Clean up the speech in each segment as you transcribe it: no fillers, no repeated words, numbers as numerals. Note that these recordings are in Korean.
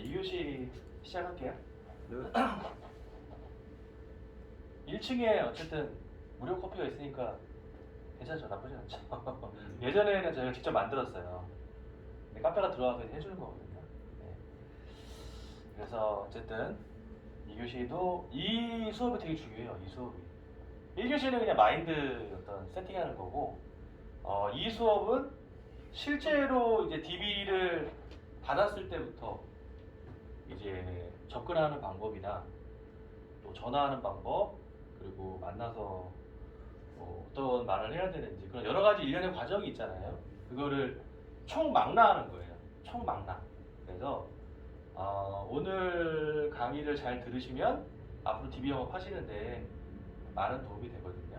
2교시 시작할게요. 네. 1층에 어쨌든 무료 커피가 있으니까 괜찮죠? 나쁘지 않죠? 예전에는 저희가 직접 만들었어요. 근데 카페가 들어와서 해주는 거거든요. 네. 그래서 어쨌든 2교시도 이 수업이 되게 중요해요. 이 수업이 1교시는 그냥 마인드 어떤 세팅하는 거고, 이 수업은 실제로 이제 DB를 받았을 때부터 이제 접근하는 방법이나 또 전화하는 방법, 그리고 만나서 어떤 말을 해야 되는지 그런 여러 가지 일련의 과정이 있잖아요. 그거를 총망라하는 거예요. 총망라. 그래서 오늘 강의를 잘 들으시면 앞으로 DB 영업 하시는데 많은 도움이 되거든요.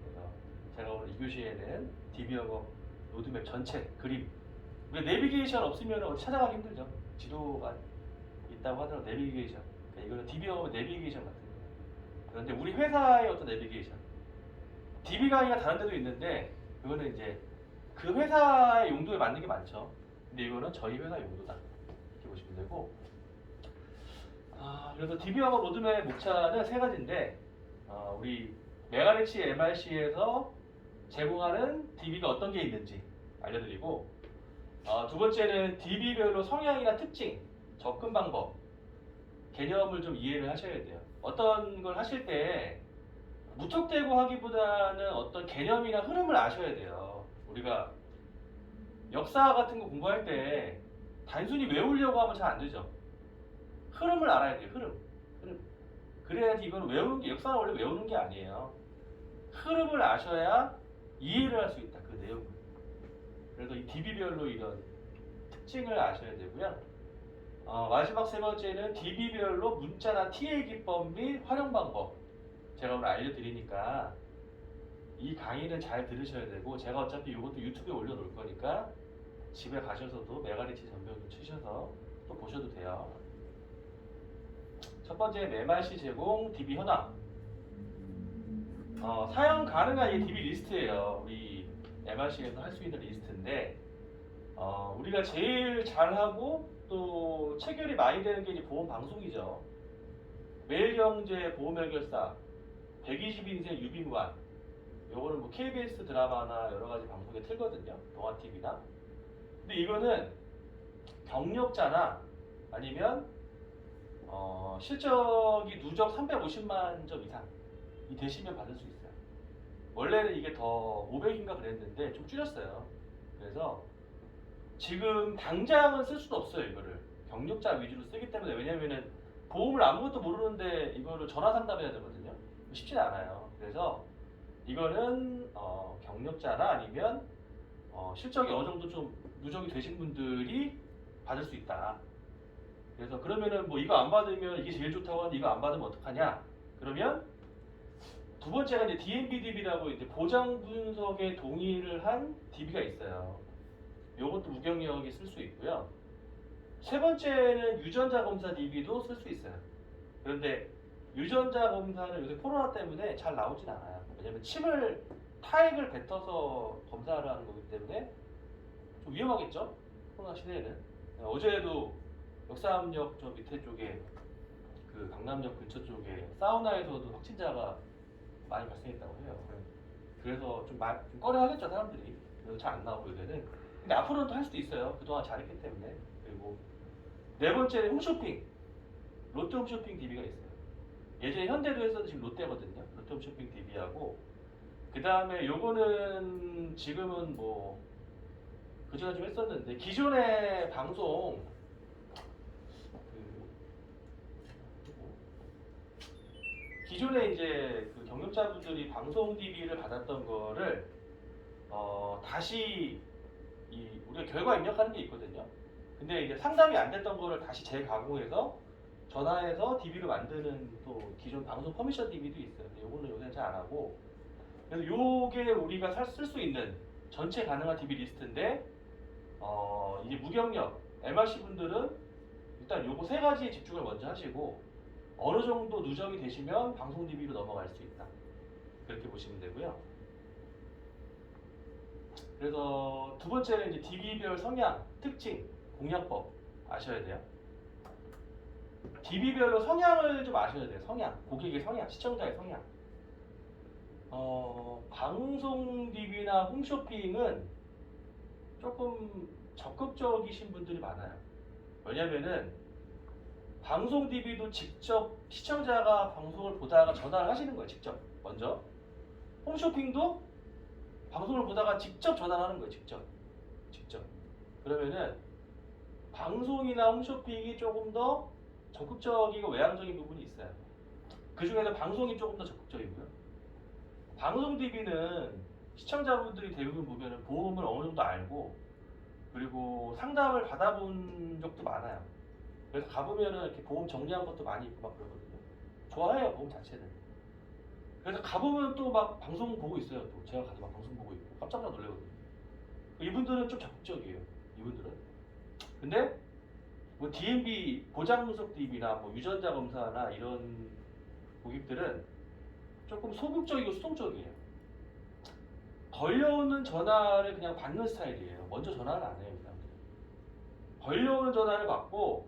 그래서 제가 오늘 2교시에는 DB 영업 로드맵 전체 그림, 우리 내비게이션 없으면 어디 찾아가기 힘들죠. 지도가 있다고 하더라도 내비게이션. 그러니까 이거는 DB 영업의 내비게이션 같은 거예요. 그런데 우리 회사의 어떤 내비게이션, DB 강의가 다른 데도 있는데 그거는 이제 그 회사의 용도에 맞는 게 많죠. 근데 이거는 저희 회사 용도다 이렇게 보시면 되고, 그래서 DB 영업 로드맵 목차는 세 가지인데, 우리 메가리치 MRC에서 제공하는 DB가 어떤 게 있는지 알려드리고, 두 번째는 DB별로 성향이나 특징, 접근 방법, 개념을 좀 이해를 하셔야 돼요. 어떤 걸 하실 때 무턱대고 하기보다는 어떤 개념이나 흐름을 아셔야 돼요. 우리가 역사 같은 거 공부할 때 단순히 외우려고 하면 잘 안 되죠. 흐름을 알아야 돼요. 흐름. 그래야지 이건 외우는 게, 역사는 원래 외우는 게 아니에요. 흐름을 아셔야 이해를 할 수 있다. 그 내용을. 그래서 이 DB별로 이런 특징을 아셔야 되고요. 마지막 세 번째는 DB별로 문자나 TA 기법 및 활용 방법. 제가 오늘 알려드리니까 이 강의는 잘 들으셔야 되고, 제가 어차피 이것도 유튜브에 올려놓을 거니까 집에 가셔서도 메가리치 전병 치셔서 또 보셔도 돼요. 첫 번째, 메마시 제공 DB 현황. 사용 가능한 이 DB 리스트예요. 우리 MRC에서 할 수 있는 리스트인데, 우리가 제일 잘하고 또 체결이 많이 되는 게 이제 보험 방송이죠. 매일경제 보험해결사, 120인생 유빈관, 요거는 뭐 KBS 드라마나 여러 가지 방송에 틀거든요. 동아TV나. 근데 이거는 경력자나 아니면 실적이 누적 350만 점 이상이 되시면 받을 수 있어요. 원래는 이게 더 500인가 그랬는데 좀 줄였어요. 그래서 지금 당장은 쓸 수도 없어요. 이거를 경력자 위주로 쓰기 때문에. 왜냐면은 보험을 아무것도 모르는데 이거를 전화 상담해야 되거든요. 쉽지 않아요. 그래서 이거는 경력자나 아니면 실적이 어느 정도 좀 누적이 되신 분들이 받을 수 있다. 그래서 그러면은 뭐 이거 안 받으면 이게 제일 좋다고 하는데 이거 안 받으면 어떡하냐? 그러면 두 번째가 이제 DMB-DB라고 이제 보장 분석에 동의를 한 DB가 있어요. 요것도 무경력이 쓸 수 있고요. 세 번째는 유전자 검사 DB도 쓸 수 있어요. 그런데 유전자 검사는 요새 코로나 때문에 잘 나오진 않아요. 왜냐면 침을 타액을 뱉어서 검사를 하는 거기 때문에 좀 위험하겠죠? 코로나 시대에는. 어제도 역삼역 저 밑에 쪽에 그 강남역 근처 쪽에 사우나에서도 확진자가 많이 발생했다고 해요. 그래서 좀 꺼려하겠죠, 사람들이. 그래서 잘 안 나오고 요새는. 근데 앞으로는 또 할 수도 있어요. 그동안 잘했기 때문에. 그리고 네 번째는 홈쇼핑. 롯데 홈쇼핑 DB가 있어요. 예전에 현대도 했었는데 지금 롯데거든요. 롯데 홈쇼핑 DB하고, 그 다음에 요거는 지금은 뭐 그전에 좀 했었는데, 기존의 방송 기존에 이제 그 경력자분들이 방송 DB를 받았던 거를 다시 우리가 결과 입력하는 게 있거든요. 근데 이제 상담이 안 됐던 거를 다시 재가공해서 전화해서 DB를 만드는 또 기존 방송 퍼미션 DB도 있어요. 근데 요거는 요새는 잘 안 하고, 그래서 요게 우리가 쓸 수 있는 전체 가능한 DB 리스트인데, 이제 무경력 MRC 분들은 일단 요거 세 가지에 집중을 먼저 하시고, 어느 정도 누적이 되시면 방송 DB로 넘어갈 수 있다. 그렇게 보시면 되고요. 그래서 두 번째는 이제 DB별 성향, 특징, 공략법 아셔야 돼요. DB별로 성향을 좀 아셔야 돼요. 성향, 고객의 성향, 시청자의 성향. 방송 DB나 홈쇼핑은 조금 적극적이신 분들이 많아요. 왜냐면은 방송 DB도 직접 시청자가 방송을 보다가 전화를 하시는 거예요. 직접 먼저. 홈쇼핑도 방송을 보다가 직접 전화를 하는 거예요. 직접. 그러면은 방송이나 홈쇼핑이 조금 더 적극적이고 외향적인 부분이 있어요. 그 중에서 방송이 조금 더 적극적이고요. 방송 DB는 시청자분들이 대부분 보면은 보험을 어느 정도 알고 그리고 상담을 받아본 적도 많아요. 그래서 가보면은 이렇게 보험 정리한 것도 많이 있고 막 그러거든요. 좋아해요, 보험 자체는. 그래서 가보면 또 막 방송 보고 있어요. 또 제가 가서 막 방송 보고 있고 깜짝 놀라거든요. 이분들은 좀 적극적이에요. 이분들은. 근데 뭐 DMB 보장 분석 DB나 뭐 유전자 검사나 이런 고객들은 조금 소극적이고 수동적이에요. 걸려오는 전화를 그냥 받는 스타일이에요. 먼저 전화를 안 해요, 이 사람들. 걸려오는 전화를 받고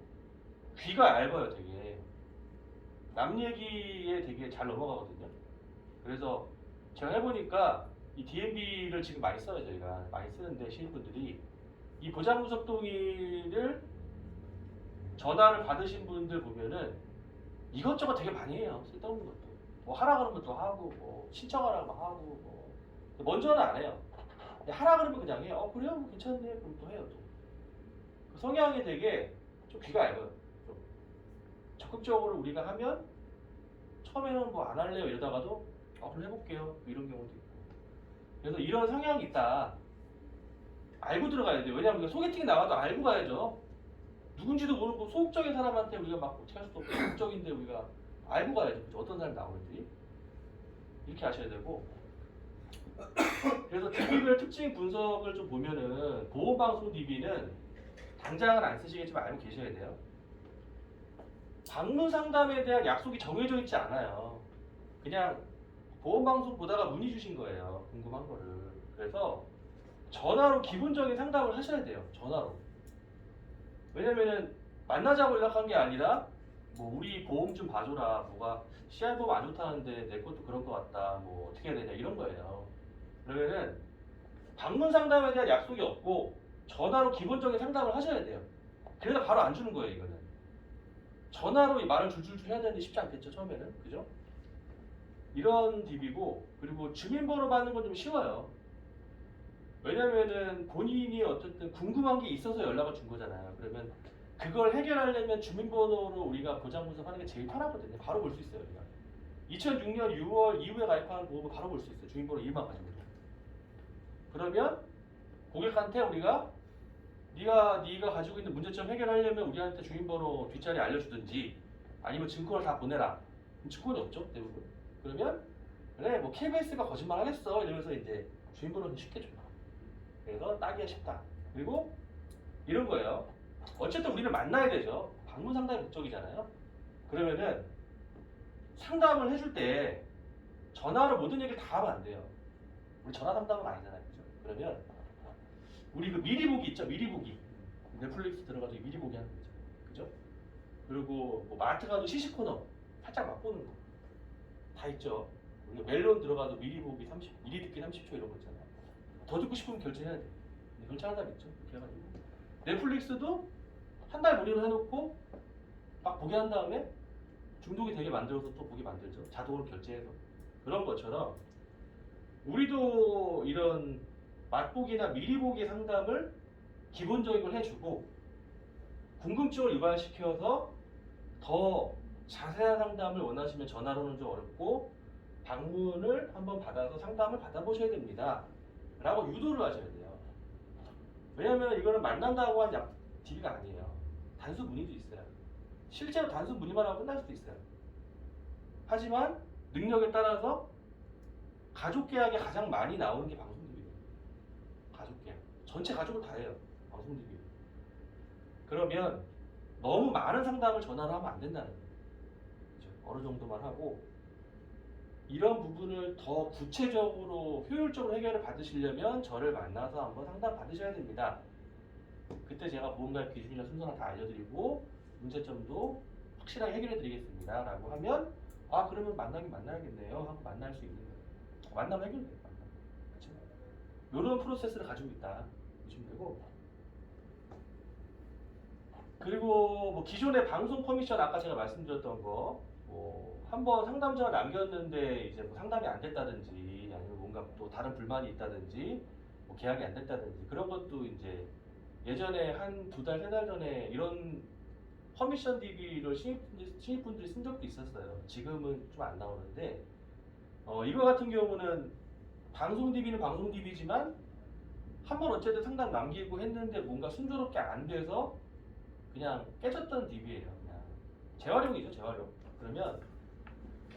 귀가 얇아요, 되게. 남 얘기에 되게 잘 넘어가거든요. 그래서 제가 해보니까 이 DMB를 지금 많이 써요, 저희가. 많이 쓰는데 신입분들이 이 보장 분석 동의를 전화를 받으신 분들 보면은 이것저것 되게 많이 해요. 쓸데없는 것도. 뭐 하라 그러면 또 하고, 뭐 신청하라고 하고, 뭐. 먼저는 안 해요. 하라 그러면 그냥 해요. 그래요? 뭐 괜찮네. 그럼 또 해요, 또. 그 성향이 되게 좀 귀가 얇아요. 좀 적극적으로 우리가 하면 처음에는 뭐 안 할래요 이러다가도 그럼 해볼게요. 뭐 이런 경우도 있고. 그래서 이런 성향이 있다. 알고 들어가야 돼요. 왜냐하면 우리가 소개팅 나가도 알고 가야죠. 누군지도 모르고 소극적인 사람한테 우리가 막 어떻게 할 수도 없고 적극적인데 우리가 알고 가야죠. 그죠? 어떤 사람이 나오는지 이렇게 아셔야 되고. 그래서 DB별 특징 분석을 좀 보면은 보험방송 DB는 당장은 안 쓰시겠지만 알고 계셔야 돼요. 방문 상담에 대한 약속이 정해져 있지 않아요. 그냥 보험방송 보다가 문의 주신 거예요. 궁금한 거를. 그래서 전화로 기본적인 상담을 하셔야 돼요. 전화로. 왜냐면은 만나자고 연락한 게 아니라 뭐 우리 보험 좀 봐줘라. 뭐가 CR보험 안 좋다는데 내 것도 그런 거 같다. 뭐 어떻게 해야 되냐 이런 거예요. 그러면은 방문 상담에 대한 약속이 없고 전화로 기본적인 상담을 하셔야 돼요. 그래서 바로 안 주는 거예요, 이거는. 전화로 이 말을 줄줄줄 해야 되는데 쉽지 않겠죠, 처음에는. 그죠? 이런 DB고, 그리고 주민번호 받는 건 좀 쉬워요. 왜냐면은 본인이 어쨌든 궁금한 게 있어서 연락을 준 거잖아요. 그러면 그걸 해결하려면 주민번호로 우리가 보장 분석하는 게 제일 편하거든요. 바로 볼 수 있어요, 우리가. 2006년 6월 이후에 가입하는 보험을 바로 볼 수 있어요. 주민번호 이름만 가지고. 그러면 고객한테 우리가 네가 가지고 있는 문제점 해결하려면 우리한테 주민번호 뒷자리 알려주든지 아니면 증권을 다 보내라. 그럼 증권이 없죠, 대부분. 그러면 그래 뭐 KBS가 거짓말 하겠어 이러면서 이제 주민번호는 쉽게 줘요. 그래서 따기가 쉽다. 그리고 이런 거예요. 어쨌든 우리는 만나야 되죠. 방문 상담이 목적이잖아요. 그러면은 상담을 해줄 때 전화로 모든 얘기를 다 하면 안 돼요. 우리 전화 상담은 아니잖아요. 그죠? 그러면 우리 그 미리 보기 있죠. 미리 보기. 넷플릭스 들어가서 미리 보기 하는 거 있죠. 그죠? 그리고 뭐 마트 가도 시식 코너 살짝 맛보는 거 다 있죠. 우리가 멜론 들어가도 미리 보기 30, 미리 듣기 30초 이런 거 있잖아요. 더 듣고 싶으면 결제해야 돼. 결제하는 사람 있죠. 그렇게 해가지고 넷플릭스도 한 달 무료로 해놓고 막 보게 한 다음에 중독이 되게 만들어서 또 보게 만들죠. 자동으로 결제해서. 그런 것처럼 우리도 이런 맛보기나 미리 보기 상담을 기본적인 걸 해주고 궁금증을 유발시켜서 더 자세한 상담을 원하시면 전화로는 좀 어렵고 방문을 한번 받아서 상담을 받아보셔야 됩니다. 라고 유도를 하셔야 돼요. 왜냐면 이거는 만난다고 한 DB가 아니에요. 단수 문의도 있어요. 실제로 단수 문의만 하고 끝날 수도 있어요. 하지만 능력에 따라서 가족 계약에 가장 많이 나오는 게 방송 DB예요. 가족 계약. 전체 가족을 다 해요. 방송 DB. 그러면 너무 많은 상담을 전화로 하면 안 된다는 거예요. 그렇죠? 어느 정도만 하고 이런 부분을 더 구체적으로 효율적으로 해결을 받으시려면 저를 만나서 한번 상담 받으셔야 됩니다. 그때 제가 보험가입 기준이나 순서나 다 알려드리고 문제점도 확실하게 해결해 드리겠습니다 라고 하면 아 그러면 만나긴 만나야겠네요 하고 만날 수 있는 거예요. 만나면 해결돼요. 그렇죠? 이런 프로세스를 가지고 있다 보시면 되고, 그리고 뭐 기존의 방송 커미션 아까 제가 말씀드렸던 거, 뭐 한번 상담자가 남겼는데 이제 뭐 상담이 안 됐다든지 아니면 뭔가 또 다른 불만이 있다든지 뭐 계약이 안 됐다든지 그런 것도 이제 예전에 한 2달, 3달 전에 이런 커미션 DB를 신입분들이 쓴 적도 있었어요. 지금은 좀 안 나오는데 이거 같은 경우는 방송 DB는 방송 DB지만 한 번 어쨌든 상담 남기고 했는데 뭔가 순조롭게 안 돼서 그냥 깨졌던 DB예요. 그냥 재활용이죠, 재활용. 그러면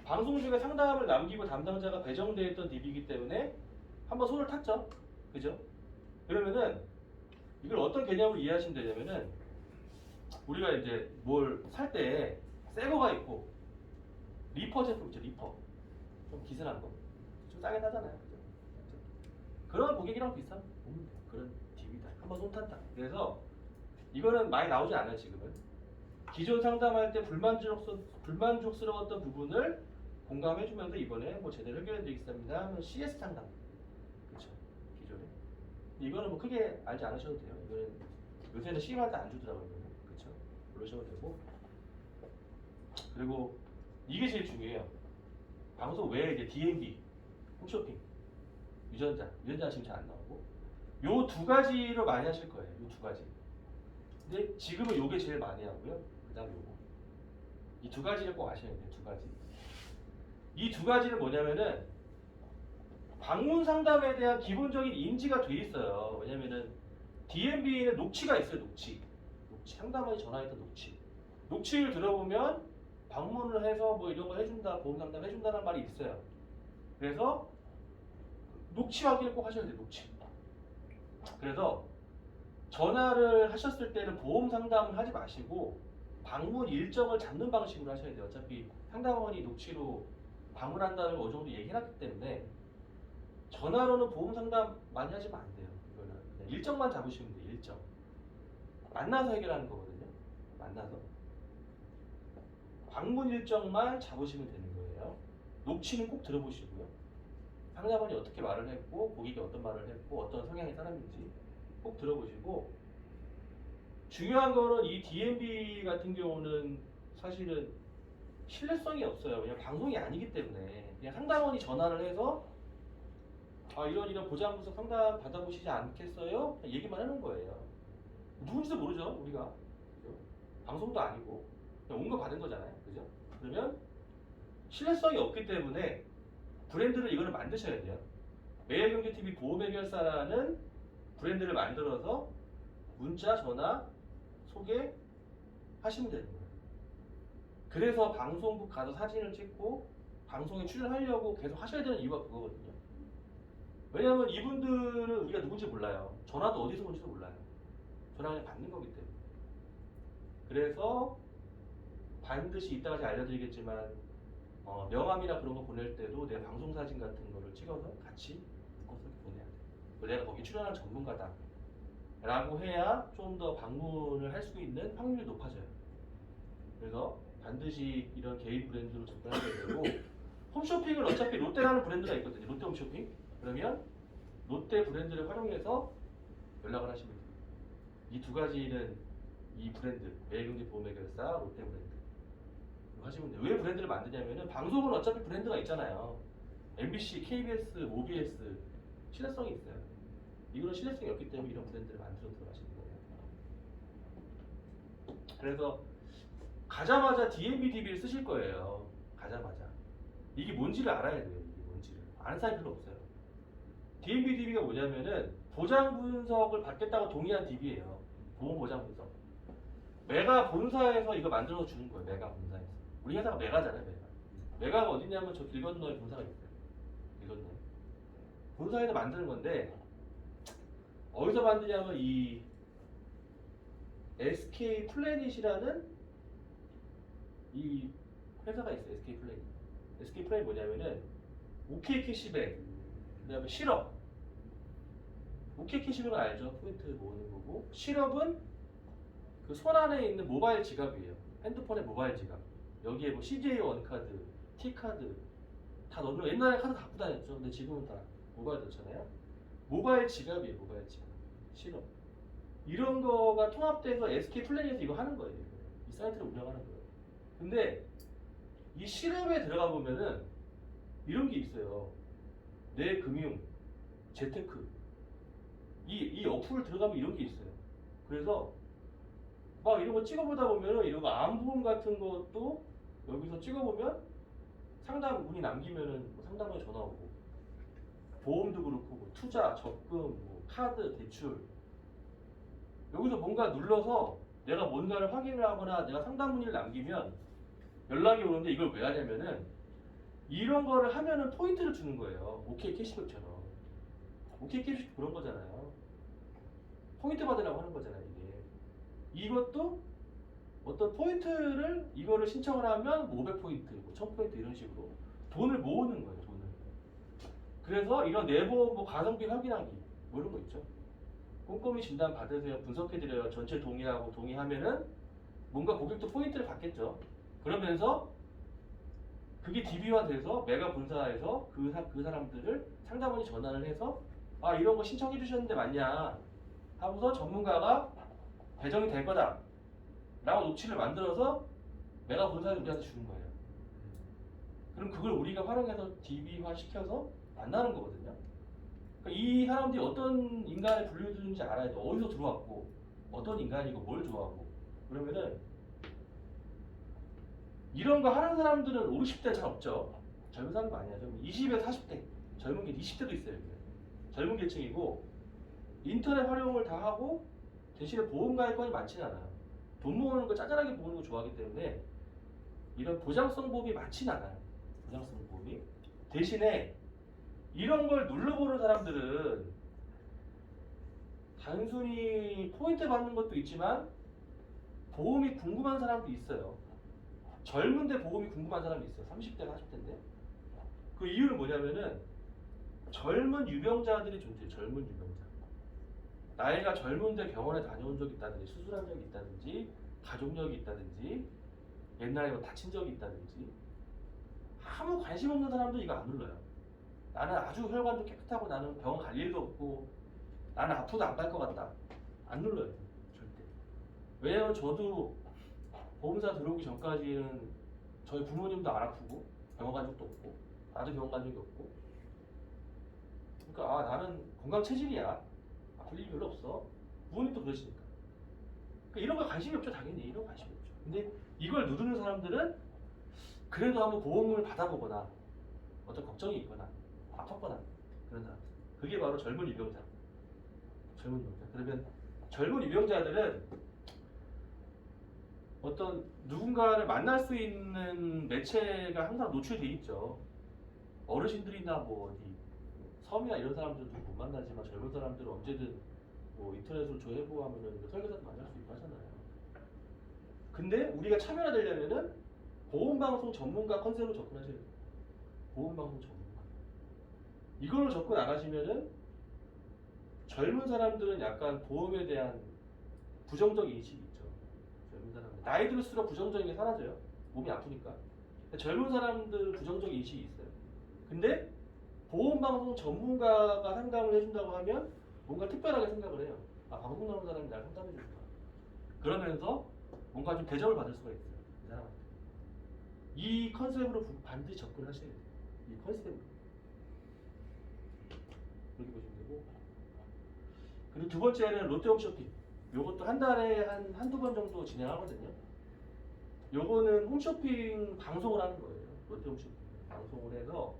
방송 중에 상담을 남기고 담당자가 배정되어 있던 DB이기 때문에 한번 손을 탔죠. 그죠? 그러면은 이걸 어떤 개념으로 이해하시면 되냐면은 우리가 이제 뭘 살 때 새 거가 있고 리퍼 제품 있죠, 리퍼. 좀 기스난 거. 좀 싸게 사잖아요. 그죠? 그런 고객이랑 비슷한 그런 DB다. 한번 손 탔다. 그래서 이거는 많이 나오지 않아요, 지금은. 기존 상담할 때 불만족스러웠던 부분을 공감해주면서 이번에 뭐 제대로 해결해드리겠습니다 하면 CS 상담. 그렇죠. 기존에. 이거는 뭐 크게 알지 않으셔도 돼요. 이거는 요새는 CM할 때 안 주더라고요. 그렇죠. 모르셔도 되고. 그리고 이게 제일 중요해요. 방송 외에 이제 DMB, 홈쇼핑, 유전자 지금 잘 안 나오고 요 2가지로 많이 하실 거예요. 요 2가지. 근데 지금은 요게 제일 많이 하고요. 그 다음 요거. 이 2가지를 꼭 아셔야 돼요. 2가지. 이 2가지는 뭐냐면은 방문 상담에 대한 기본적인 인지가 돼 있어요. 왜냐면은 DMB에는 녹취가 있어요. 녹취. 상담원이 전화했던 녹취. 녹취를 들어보면 방문을 해서 뭐 이런 거 해준다, 보험 상담 해준다는 말이 있어요. 그래서 녹취 확인을 꼭 하셔야 돼요. 녹취. 그래서 전화를 하셨을 때는 보험 상담을 하지 마시고 방문 일정을 잡는 방식으로 하셔야 돼요. 어차피 상담원이 녹취로 방문한다는 걸 어느 정도 얘기해놨기 때문에 전화로는 보험 상담 많이 하시면 안 돼요. 이거는 그냥 일정만 잡으시면 돼요. 일정. 만나서 해결하는 거거든요. 만나서. 방문 일정만 잡으시면 되는 거예요. 녹취는 꼭 들어보시고요. 상담원이 어떻게 말을 했고 고객이 어떤 말을 했고 어떤 성향의 사람인지 꼭 들어보시고, 중요한 거는 이 DMB 같은 경우는 사실은 신뢰성이 없어요. 그냥 방송이 아니기 때문에 그냥 상담원이 전화를 해서 이런 보장분석 상담 받아보시지 않겠어요? 얘기만 하는 거예요. 누군지도 모르죠, 우리가. 그죠? 방송도 아니고 그냥 온 거 받은 거잖아요. 그죠? 그러면 신뢰성이 없기 때문에 브랜드를 이거를 만드셔야 돼요. 매일경제TV 보험해결사라는 브랜드를 만들어서 문자, 전화, 소개하시면 되는 거예요. 그래서 방송국 가서 사진을 찍고 방송에 출연하려고 계속 하셔야 되는 이유가 그거거든요. 왜냐하면 이분들은 우리가 누군지 몰라요. 전화도 어디서 온지도 몰라요. 전화 그냥 받는 거기 때문에. 그래서 반드시 이따가 제가 알려드리겠지만 명함이나 그런 거 보낼 때도 내 방송 사진 같은 거를 찍어서 같이 묶어서 보내야 돼. 내가 거기 출연한 전문가다 라고 해야 좀 더 방문을 할 수 있는 확률이 높아져요. 그래서 반드시 이런 개인 브랜드로 접근하셔야 되고, 홈쇼핑은 어차피 롯데라는 브랜드가 있거든요. 롯데 홈쇼핑. 그러면 롯데 브랜드를 활용해서 연락을 하시면 돼요. 이 2가지는 이 브랜드, 매일경제보험해결사, 롯데 브랜드 하시면 돼요. 왜 브랜드를 만드냐면은 방송은 어차피 브랜드가 있잖아요. MBC, KBS, OBS 신뢰성이 있어요. 이거는 신뢰성이 없기 때문에 이런 브랜드를 만들어 들어가시는 거예요. 그래서 가자마자 DMB DB를 쓰실 거예요. 가자마자. 이게 뭔지를 알아야 돼요. 이게 뭔지를. 아는 사람이 별로 없어요. DMB DB가 뭐냐면은 보장 분석을 받겠다고 동의한 DB예요. 보험 보장 분석. 메가 본사에서 이거 만들어서 주는 거예요. 메가 본사에서. 우리 회사가 메가잖아요. 메가가 어디냐면 저 길 건너에 본사가 있어요. 길 건너에. 본사에서 만드는 건데 어디서 만드냐면 이 SK 플래닛이라는 이 회사가 있어요. SK 플래닛. SK 플래닛 뭐냐면은 OK 캐시백, 그다음에 실업. OK 캐시백은 알죠? 포인트 모으는 거고, 실업은 그 손 안에 있는 모바일 지갑이에요. 핸드폰에 모바일 지갑, 여기에 뭐 CJ 원카드, T카드 다 넣는 옛날에 카드 갖고 다녔죠. 근데 지금은 다 모바일 넣잖아요. 모바일 지갑이에요. 모바일 지갑. 실업. 이런 거가 통합돼서 SK 플래닛에서 이거 하는 거예요. 이 사이트를 운영하는 거예요. 근데 이 실업에 들어가 보면은 이런 게 있어요. 내 금융, 재테크. 이 어플 들어가면 이런 게 있어요. 그래서 막 이런 거 찍어보다 보면은 이런 거 암보험 같은 것도 여기서 찍어보면 상담 문의 남기면은 뭐 상담원에 전화 오고 보험도 그렇고 뭐 투자, 적금, 뭐 카드, 대출 여기서 뭔가 눌러서 내가 뭔가를 확인을 하거나 내가 상담 문의를 남기면 연락이 오는데 이걸 왜 하냐면은 이런 거를 하면은 포인트를 주는 거예요. 오케이 캐시백처럼. 오케이 캐시백 그런 거잖아요. 포인트 받으라고 하는 거잖아요, 이게. 이것도 어떤 포인트를 이거를 신청을 하면 500포인트, 뭐 1000포인트 이런 식으로 돈을 모으는 거예요, 돈을. 그래서 이런 내보험 뭐 가성비 확인하기 뭐 이런 거 있죠. 꼼꼼히 진단 받으세요, 분석해드려요, 전체 동의하고 동의하면은 뭔가 고객도 포인트를 받겠죠. 그러면서 그게 DB화돼서 메가 본사에서 그 사람들을 상담원이 전화를 해서 아 이런 거 신청해 주셨는데 맞냐 하고서 전문가가 배정이 될 거다 라고 녹취를 만들어서 메가 본사에 우리한테 주는 거예요. 그럼 그걸 우리가 활용해서 DB화 시켜서 만나는 거거든요. 그러니까 이 사람들이 어떤 인간에 분류되는지 알아야 돼. 어디서 들어왔고 어떤 인간이고 뭘 좋아하고 그러면은 이런 거 하는 사람들은 5, 60대 잘 없죠. 젊은 사람 많이 하죠. 20에 40대 젊은 게 20대도 있어요. 젊은 계층이고 인터넷 활용을 다 하고 대신에 보험 가입권이 많지는 않아요. 돈 모으는 거 짜잘하게 모으는 거 좋아하기 때문에 이런 보장성 보험이 많지는 않아요. 보장성 보험이 대신에 이런 걸 눌러보는 사람들은 단순히 포인트 받는 것도 있지만 보험이 궁금한 사람도 있어요. 젊은데 보험이 궁금한 사람이 있어요. 30대, 40대인데. 그 이유는 뭐냐면은 젊은 유병자들이 존재해요. 젊은 유병자. 나이가 젊은데 병원에 다녀온 적이 있다든지 수술한 적이 있다든지 가족력이 있다든지 옛날에 뭐 다친 적이 있다든지 아무 관심 없는 사람도 이거 안 눌러요. 나는 아주 혈관도 깨끗하고 나는 병원 갈 일도 없고 나는 아프도 안 갈 것 같다. 안 눌러요. 절대. 왜냐면 저도 보험사 들어오기 전까지는 저희 부모님도 안 아프고 병원 간 적도 없고 나도 병원 간 적이 없고 그러니까 아 나는 건강 체질이야. 아플 일이 별로 없어. 부모님도 그러시니까. 그러니까 이런 거 관심이 없죠. 당연히 이런 거 관심이 없죠. 근데 이걸 누르는 사람들은 그래도 한번 보험을 받아보거나 어떤 걱정이 있거나 아팠거나 그런 사람들. 그게 바로 젊은 유병자. 젊은 유병자. 그러면 젊은 유병자들은 어떤 누군가를 만날 수 있는 매체가 항상 노출돼 있죠. 어르신들이나 뭐 어디 섬이나 이런 사람들도 못 만나지만 젊은 사람들은 언제든 뭐 인터넷으로 조회해보고 하면은 설계사도 만날 수 있고 하잖아요. 근데 우리가 참여가 되려면은 보험방송 전문가 컨셉으로 접근하셔야 돼요. 보험방송 전문가. 이걸로 접근 안 하시면은 젊은 사람들은 약간 보험에 대한 부정적 인식이 있죠. 젊은 사람들. 나이 들수록 부정적인 게 사라져요. 몸이 아프니까. 젊은 사람들 부정적 인식이 있어요. 근데 보험방송 전문가가 상담을 해준다고 하면 뭔가 특별하게 생각을 해요. 아 방송 나오는 사람이 날 상담해주는구나. 그러면서 뭔가 좀 대접을 받을 수가 있어요. 이 사람한테. 이 컨셉으로 반드시 접근하셔야 돼요. 이 컨셉으로. 그렇게 보시면 되고. 그리고 두 번째는 롯데홈쇼핑. 요것도 한 달에 한두 번 정도 진행하거든요. 요거는 홈쇼핑 방송을 하는 거예요. 롯데홈쇼핑 방송을 해서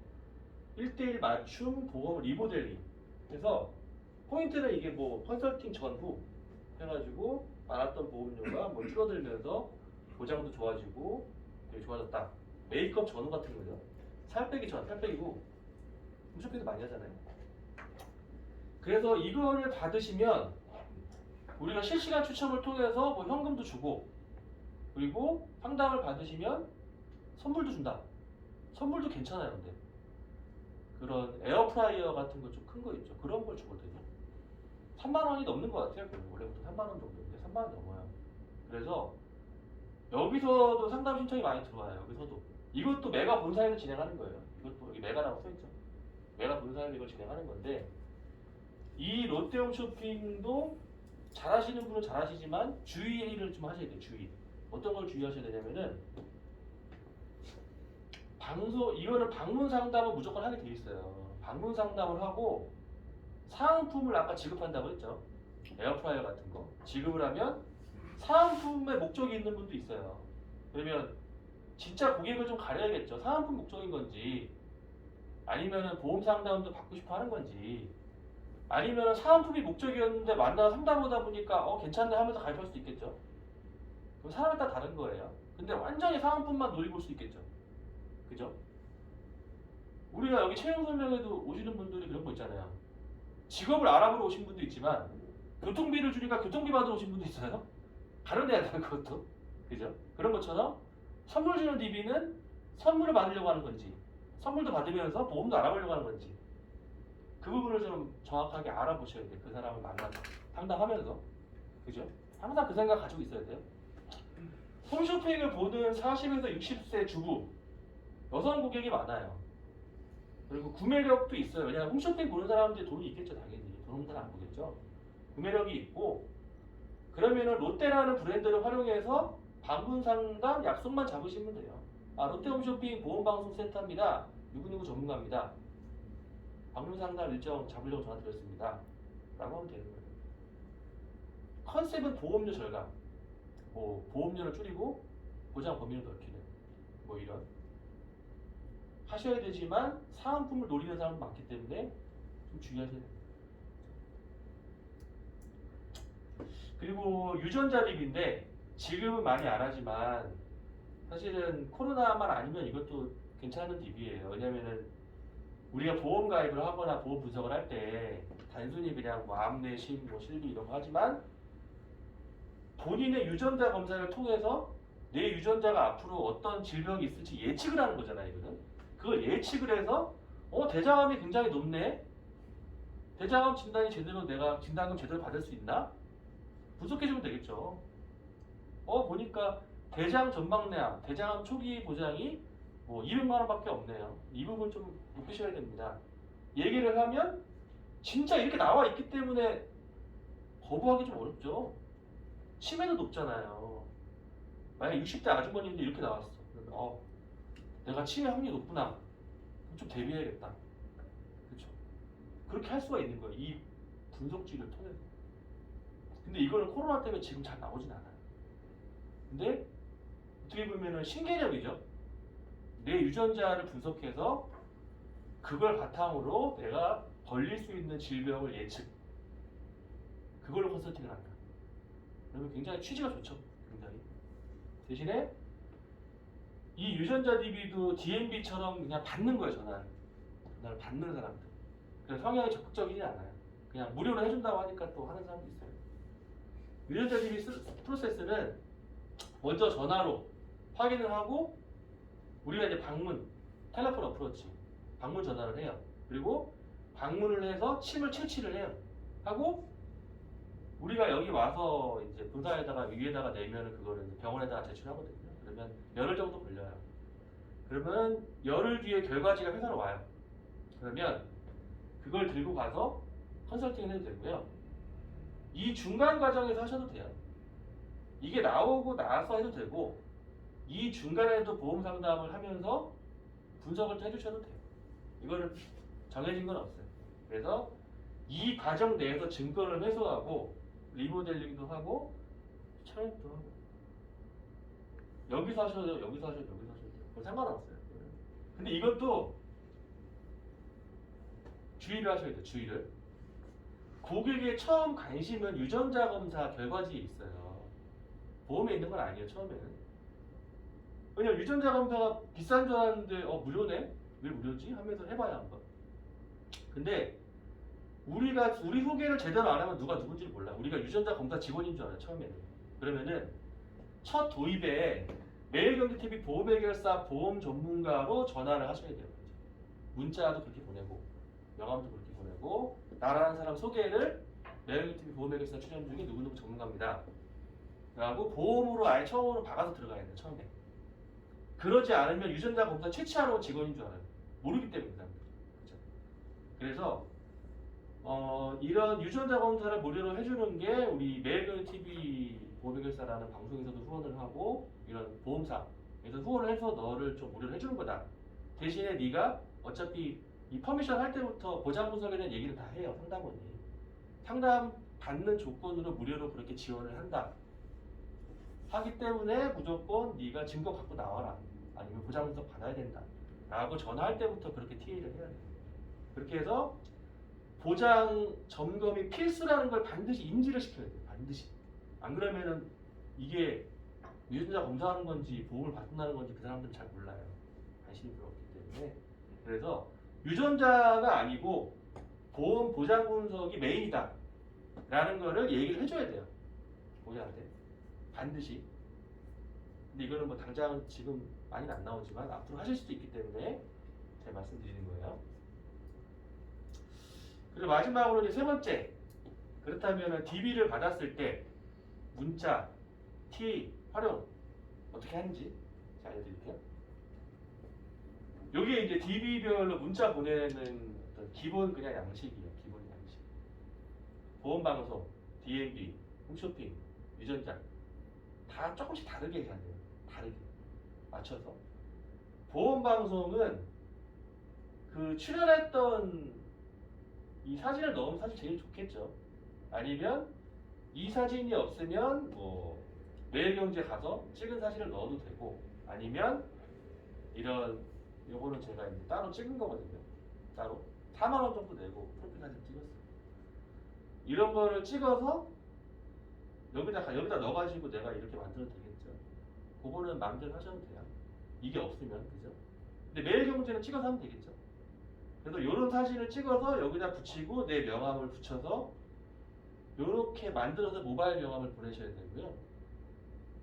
1대1 맞춤 보험 리모델링. 그래서 포인트는 이게 뭐 컨설팅 전후 해가지고 많았던 보험료가 뭐 줄어들면서 보장도 좋아지고 되게 좋아졌다. 메이크업 전후 같은 거죠. 살 빼기 전, 살 빼기고 홈쇼핑도 많이 하잖아요. 그래서 이거를 받으시면 우리가 실시간 추첨을 통해서 뭐 현금도 주고 그리고 상담을 받으시면 선물도 준다. 선물도 괜찮아요. 근데 그런 에어프라이어 같은 거 좀 큰 거 있죠. 그런 걸 주거든요. 3만 원이 넘는 것 같아요. 원래부터 3만 원 정도인데 3만 원 넘어요. 그래서 여기서도 상담 신청이 많이 들어와요. 여기서도. 이것도 메가 본사에서 진행하는 거예요. 이것도 여기 메가라고 써있죠. 메가 본사에서 이걸 진행하는 건데 이 롯데홈쇼핑도 잘하시는 분은 잘하시지만 주의를 좀 하셔야 돼요. 주의. 어떤 걸 주의하셔야 되냐면은 이거는 방문 상담은 무조건 하게 돼 있어요. 방문 상담을 하고 사은품을 아까 지급한다고 했죠. 에어프라이어 같은 거 지급을 하면 사은품의 목적이 있는 분도 있어요. 그러면 진짜 고객을 좀 가려야겠죠. 사은품 목적인 건지 아니면은 보험 상담도 받고 싶어 하는 건지 아니면은 사은품이 목적이었는데 만나서 상담하다 보니까 괜찮네 하면서 가입할 수도 있겠죠. 그럼 사람에 따라 다른 거예요. 근데 완전히 사은품만 노리고 올 수 있겠죠. 그죠? 우리가 여기 채용 설명회도 오시는 분들이 그런 거 있잖아요. 직업을 알아보러 오신 분도 있지만 교통비를 주니까 교통비 받으러 오신 분도 있어요. 가려내야 되는 것도. 그죠? 그런 것처럼 선물 주는 DB는 선물을 받으려고 하는 건지 선물도 받으면서 보험도 알아보려고 하는 건지 그 부분을 좀 정확하게 알아보셔야 돼요. 그 사람을 만나서 상담하면서. 그죠? 항상 그 생각 가지고 있어야 돼요. 홈쇼핑을 보는 40에서 60세 주부 여성 고객이 많아요. 그리고 구매력도 있어요. 왜냐하면 홈쇼핑 보는 사람들이 돈이 있겠죠. 당연히 돈 없는 사람 안 보겠죠. 구매력이 있고 그러면은 롯데라는 브랜드를 활용해서 방문 상담 약속만 잡으시면 돼요. 롯데 홈쇼핑 보험방송센터입니다. 누구누구 전문가입니다. 방문 상담 일정 잡으려고 전화 드렸습니다. 라고 하면 되는 거예요. 컨셉은 보험료 절감. 보험료를 줄이고 보장 범위를 넓히는 이런 하셔야 되지만 사은품을 노리는 사람은 많기 때문에 좀 주의하셔야 됩니다. 그리고 유전자 DB인데 지금은 많이 안 하지만 사실은 코로나만 아니면 이것도 괜찮은 DB예요. 왜냐면은 우리가 보험 가입을 하거나 보험 분석을 할 때 단순히 그냥 암내, 심, 실비 이런 거 하지만 본인의 유전자 검사를 통해서 내 유전자가 앞으로 어떤 질병이 있을지 예측을 하는 거잖아요. 이거는. 그걸 예측을 해서 대장암이 굉장히 높네. 대장암 진단이 제대로 내가 진단금 제대로 받을 수 있나? 분석해주면 되겠죠. 보니까 대장 전망내암, 대장암 초기 보장이 200만 원밖에 없네요. 이 부분 좀 높이셔야 됩니다. 얘기를 하면 진짜 이렇게 나와 있기 때문에 거부하기 좀 어렵죠. 치매도 높잖아요. 만약 60대 아주머니인데 이렇게 나왔어. 그러면 내가 치매 확률이 높구나. 그럼 좀 대비해야겠다. 그렇죠. 그렇게 할 수가 있는 거예요. 이 분석지를 통해서. 근데 이거는 코로나 때문에 지금 잘 나오진 않아요. 근데 어떻게 보면은 신개념이죠. 내 유전자를 분석해서 그걸 바탕으로 내가 걸릴 수 있는 질병을 예측. 그걸로 컨설팅을 한다. 그러면 굉장히 취지가 좋죠. 굉장히. 대신에 이 유전자 DB도 DMB처럼 그냥 받는 거예요. 전화를 받는 사람들. 그래서 성향이 적극적이지 않아요. 그냥 무료로 해준다고 하니까 또 하는 사람도 있어요. 유전자 DB 프로세스는 먼저 전화로 확인을 하고 우리가 이제 텔레폰 어프로치, 방문 전화를 해요. 그리고 방문을 해서 침을 채취를 해요. 하고 우리가 여기 와서 이제 분사에다가 위에다가 내면은 그거를 병원에다가 제출하거든요. 그러면 열흘 정도 걸려요. 그러면 열흘 뒤에 결과지가 회사로 와요. 그러면 그걸 들고 가서 컨설팅을 해도 되고요. 이 중간 과정에서 하셔도 돼요. 이게 나오고 나서 해도 되고 이 중간에도 보험 상담을 하면서 분석을 또 해주셔도 돼요. 이거는 정해진 건 없어요. 그래서 이 과정 내에서 증권을 회수하고 리모델링도 하고 차입도 하고 여기서 하셔도 돼요. 여기서 하셔도 돼요. 여기서 하셔도 돼요. 그건 상관없어요. 근데 이것도 주의를 하셔야 돼요. 주의를. 고객의 처음 관심은 유전자 검사 결과지에 있어요. 보험에 있는 건 아니에요. 처음에는. 왜냐면 유전자 검사가 비싼 줄 알았는데 무료네? 왜 무료지? 하면서 해봐야 한번. 근데 우리 소개를 제대로 안 하면 누가 누군지 몰라. 우리가 유전자 검사 직원인 줄 알아요. 처음에는. 그러면은 첫 도입에 매일경제TV 보험해결사 보험 전문가로 전화를 하셔야 돼요. 문자도 그렇게 보내고 명함도 그렇게 보내고 나라는 사람 소개를 매일경제TV 보험해결사 출연 중에 누구누구 전문가입니다. 라고 보험으로 아예 처음으로 박아서 들어가야 돼요. 처음에. 그러지 않으면 유전자 검사 채취하러 직원인 줄 알아요. 모르기 때문에 그 사람들. 그렇죠? 그래서 이런 유전자 검사를 무료로 해주는 게 우리 매일경제 TV 보험해결사라는 방송에서도 후원을 하고 이런 보험사에서 후원을 해서 너를 좀 무료로 해주는 거다. 대신에 네가 어차피 이 퍼미션 할 때부터 보장 분석에 대한 얘기를 다 해요. 상담원이. 상담 받는 조건으로 무료로 그렇게 지원을 한다. 하기 때문에 무조건 네가 증거 갖고 나와라. 아니면 보장 분석 받아야 된다. 라고 전화할 때부터 그렇게 TA를 해야 돼요. 그렇게 해서 보장 점검이 필수라는 걸 반드시 인지를 시켜야 돼요. 반드시. 안 그러면은 이게 유전자 검사하는 건지 보험을 받는다는 건지 그 사람들은 잘 몰라요. 관심이 별로 없기 때문에. 그래서 유전자가 아니고 보험 보장 분석이 메인이다. 라는 거를 얘기를 해줘야 돼요. 보장한테. 반드시. 근데 이거는 뭐 당장 지금 많이는 안 나오지만 앞으로 하실 수도 있기 때문에 제가 말씀드리는 거예요. 그리고 마지막으로 이제 세 번째. 그렇다면 DB를 받았을 때 문자, TA 활용 어떻게 하는지 제가 알려드릴게요. 여기에 이제 DB별로 문자 보내는 어떤 기본 그냥 양식이에요. 기본 양식. 보험방송, DMB, 홈쇼핑, 유전자 다 조금씩 다르게 해야 돼요. 다르게 맞춰서. 보험방송은 그 출연했던 이 사진을 넣으면 사실 제일 좋겠죠. 아니면 이 사진이 없으면 뭐 매일경제 가서 찍은 사진을 넣어도 되고, 아니면 이런 요거는 제가 이제 따로 찍은 거거든요. 따로 4만 원 정도 내고 프로필 사진 찍었어요. 이런 거를 찍어서 여기다 넣어가지고 내가 이렇게 만들어도 되겠죠. 그거는 마음대로 하셔도 돼요. 이게 없으면 그죠? 근데 매일경제는 찍어서 하면 되겠죠. 그래서 이런 사진을 찍어서 여기다 붙이고 내 명함을 붙여서 이렇게 만들어서 모바일 명함을 보내셔야 되고요.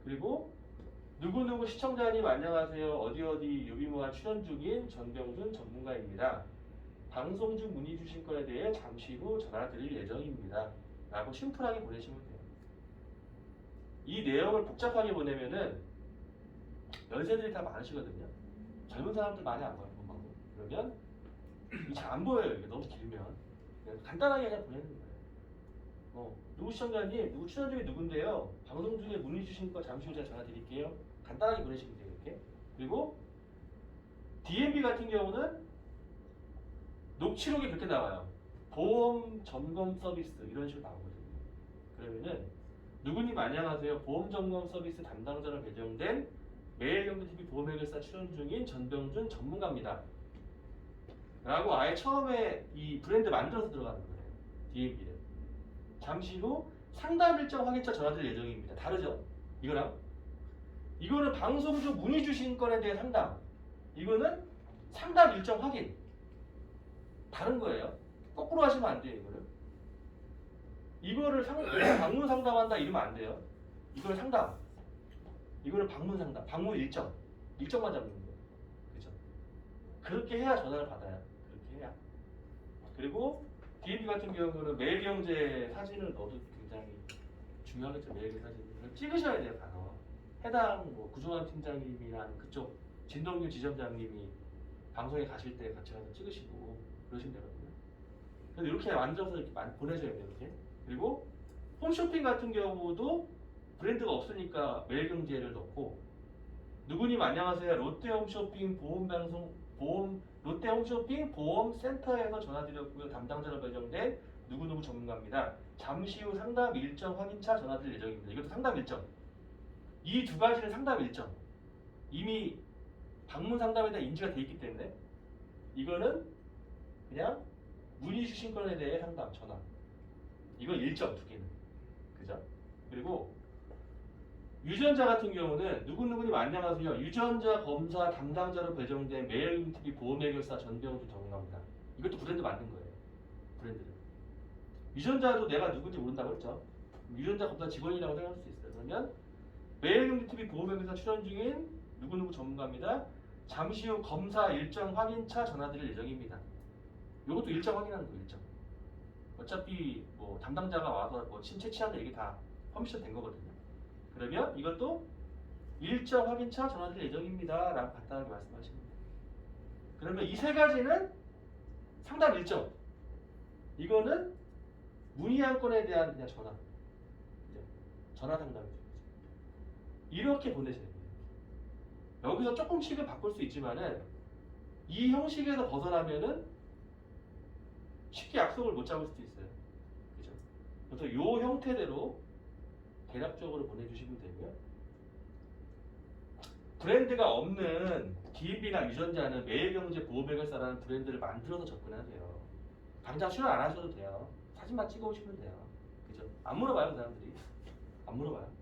그리고 누구누구 시청자님 안녕하세요. 어디 유비무한 출연 중인 전병준 전문가입니다. 방송 중 문의 주신 건에 대해 잠시 후 전화 드릴 예정입니다. 라고 심플하게 보내시면 돼요. 이 내용을 복잡하게 보내면은 연세들이 다 많으시거든요. 젊은 사람들 많이 안 봐요. 그러면 잘 안 보여요. 이게 너무 길면. 그냥 간단하게 그냥 보내는 거예요. 누구 시청자님, 누구 출연 중에 누군데요. 방송 중에 문의 주신 거 잠시 후 제가 전화 드릴게요. 간단하게 보내시면 돼요. 이렇게. 그리고 DMB 같은 경우는 녹취록이 그렇게 나와요. 보험 점검 서비스 이런 식으로 나오거든요. 그러면은 누구님 안녕하세요. 보험 점검 서비스 담당자로 배정된 매일경제TV 보험해결사 출연 중인 전병준 전문가입니다. 라고 아예 처음에 이 브랜드 만들어서 들어가는 거예요. DMB를. 잠시 후 상담 일정 확인차 전화드릴 예정입니다. 다르죠? 이거랑? 이거는 방송 중 문의 주신 건에 대해 상담. 이거는 상담 일정 확인. 다른 거예요. 거꾸로 하시면 안 돼요. 이거를 방문 상담한다 이러면 안 돼요. 이거를 상담. 이거를 방문 상담. 방문 일정만 잡는 거예요. 그죠? 그렇게 해야 전화를 받아요. 그렇게 해야. 그리고 DMB 같은 경우는 매일경제 사진을 넣어도 굉장히 중요하겠죠. 매일경제 사진을 찍으셔야 돼요. 가서 해당 뭐 구조환 팀장님이나 그쪽 진동규 지점장님이 방송에 가실 때 같이 가서 찍으시고 그러시면 되거든요. 그래서 이렇게 만들어서 이렇게 보내줘야 돼요. 이렇게. 그리고 홈쇼핑 같은 경우도 브랜드가 없으니까 매일경제를 넣고, 누구님 안녕하세요. 롯데홈쇼핑 롯데홈쇼핑 보험센터에서 전화드렸고요. 담당자로 배정된 누구누구 전문가입니다. 잠시 후 상담 일정 확인차 전화드릴 예정입니다. 이것도 상담 일정. 이 두 가지는 상담 일정. 이미 방문 상담에 대한 인지가 돼 있기 때문에 이거는 그냥 문의 주신 건에 대해 상담 전화. 이건 일정 두 개는. 그죠? 그리고 유전자 같은 경우는 누구누구님 안녕하세요. 유전자 검사 담당자로 배정된 매일경제TV 보험해결사 전병준 전문가입니다. 이것도 브랜드 만든 거예요. 브랜드를. 유전자도 내가 누군지 모른다고 했죠. 유전자 검사 직원이라고 생각할 수 있어요. 그러면 매일경제TV 보험해결사 출연 중인 누구누구 전문가입니다. 잠시 후 검사 일정 확인차 전화드릴 예정입니다. 이것도 일정 확인하는 거예요. 일정. 어차피 뭐 담당자가 와서 뭐 채취한다 이게 다 퍼미션 된 거거든요. 그러면 이것도 일정 확인차 전화드릴 예정입니다. 라고 간단하게 말씀하시면 돼요. 그러면 이 세 가지는 상담 일정. 이거는 문의 한 건에 대한 그냥 전화. 전화 상담이죠. 이렇게 보내셔야 돼요. 여기서 조금씩은 바꿀 수 있지만은 이 형식에서 벗어나면은 쉽게 약속을 못 잡을 수도 있어요. 그죠? 그래서 이 형태대로 대략적으로 보내주시면 되고요. 브랜드가 없는 DMB나 유전자는 매일경제 보호백을사라는 브랜드를 만들어서 접근하세요. 당장 출연 안 하셔도 돼요. 사진만 찍어오시면 돼요. 그죠? 안 물어봐요, 그 사람들이. 안 물어봐요.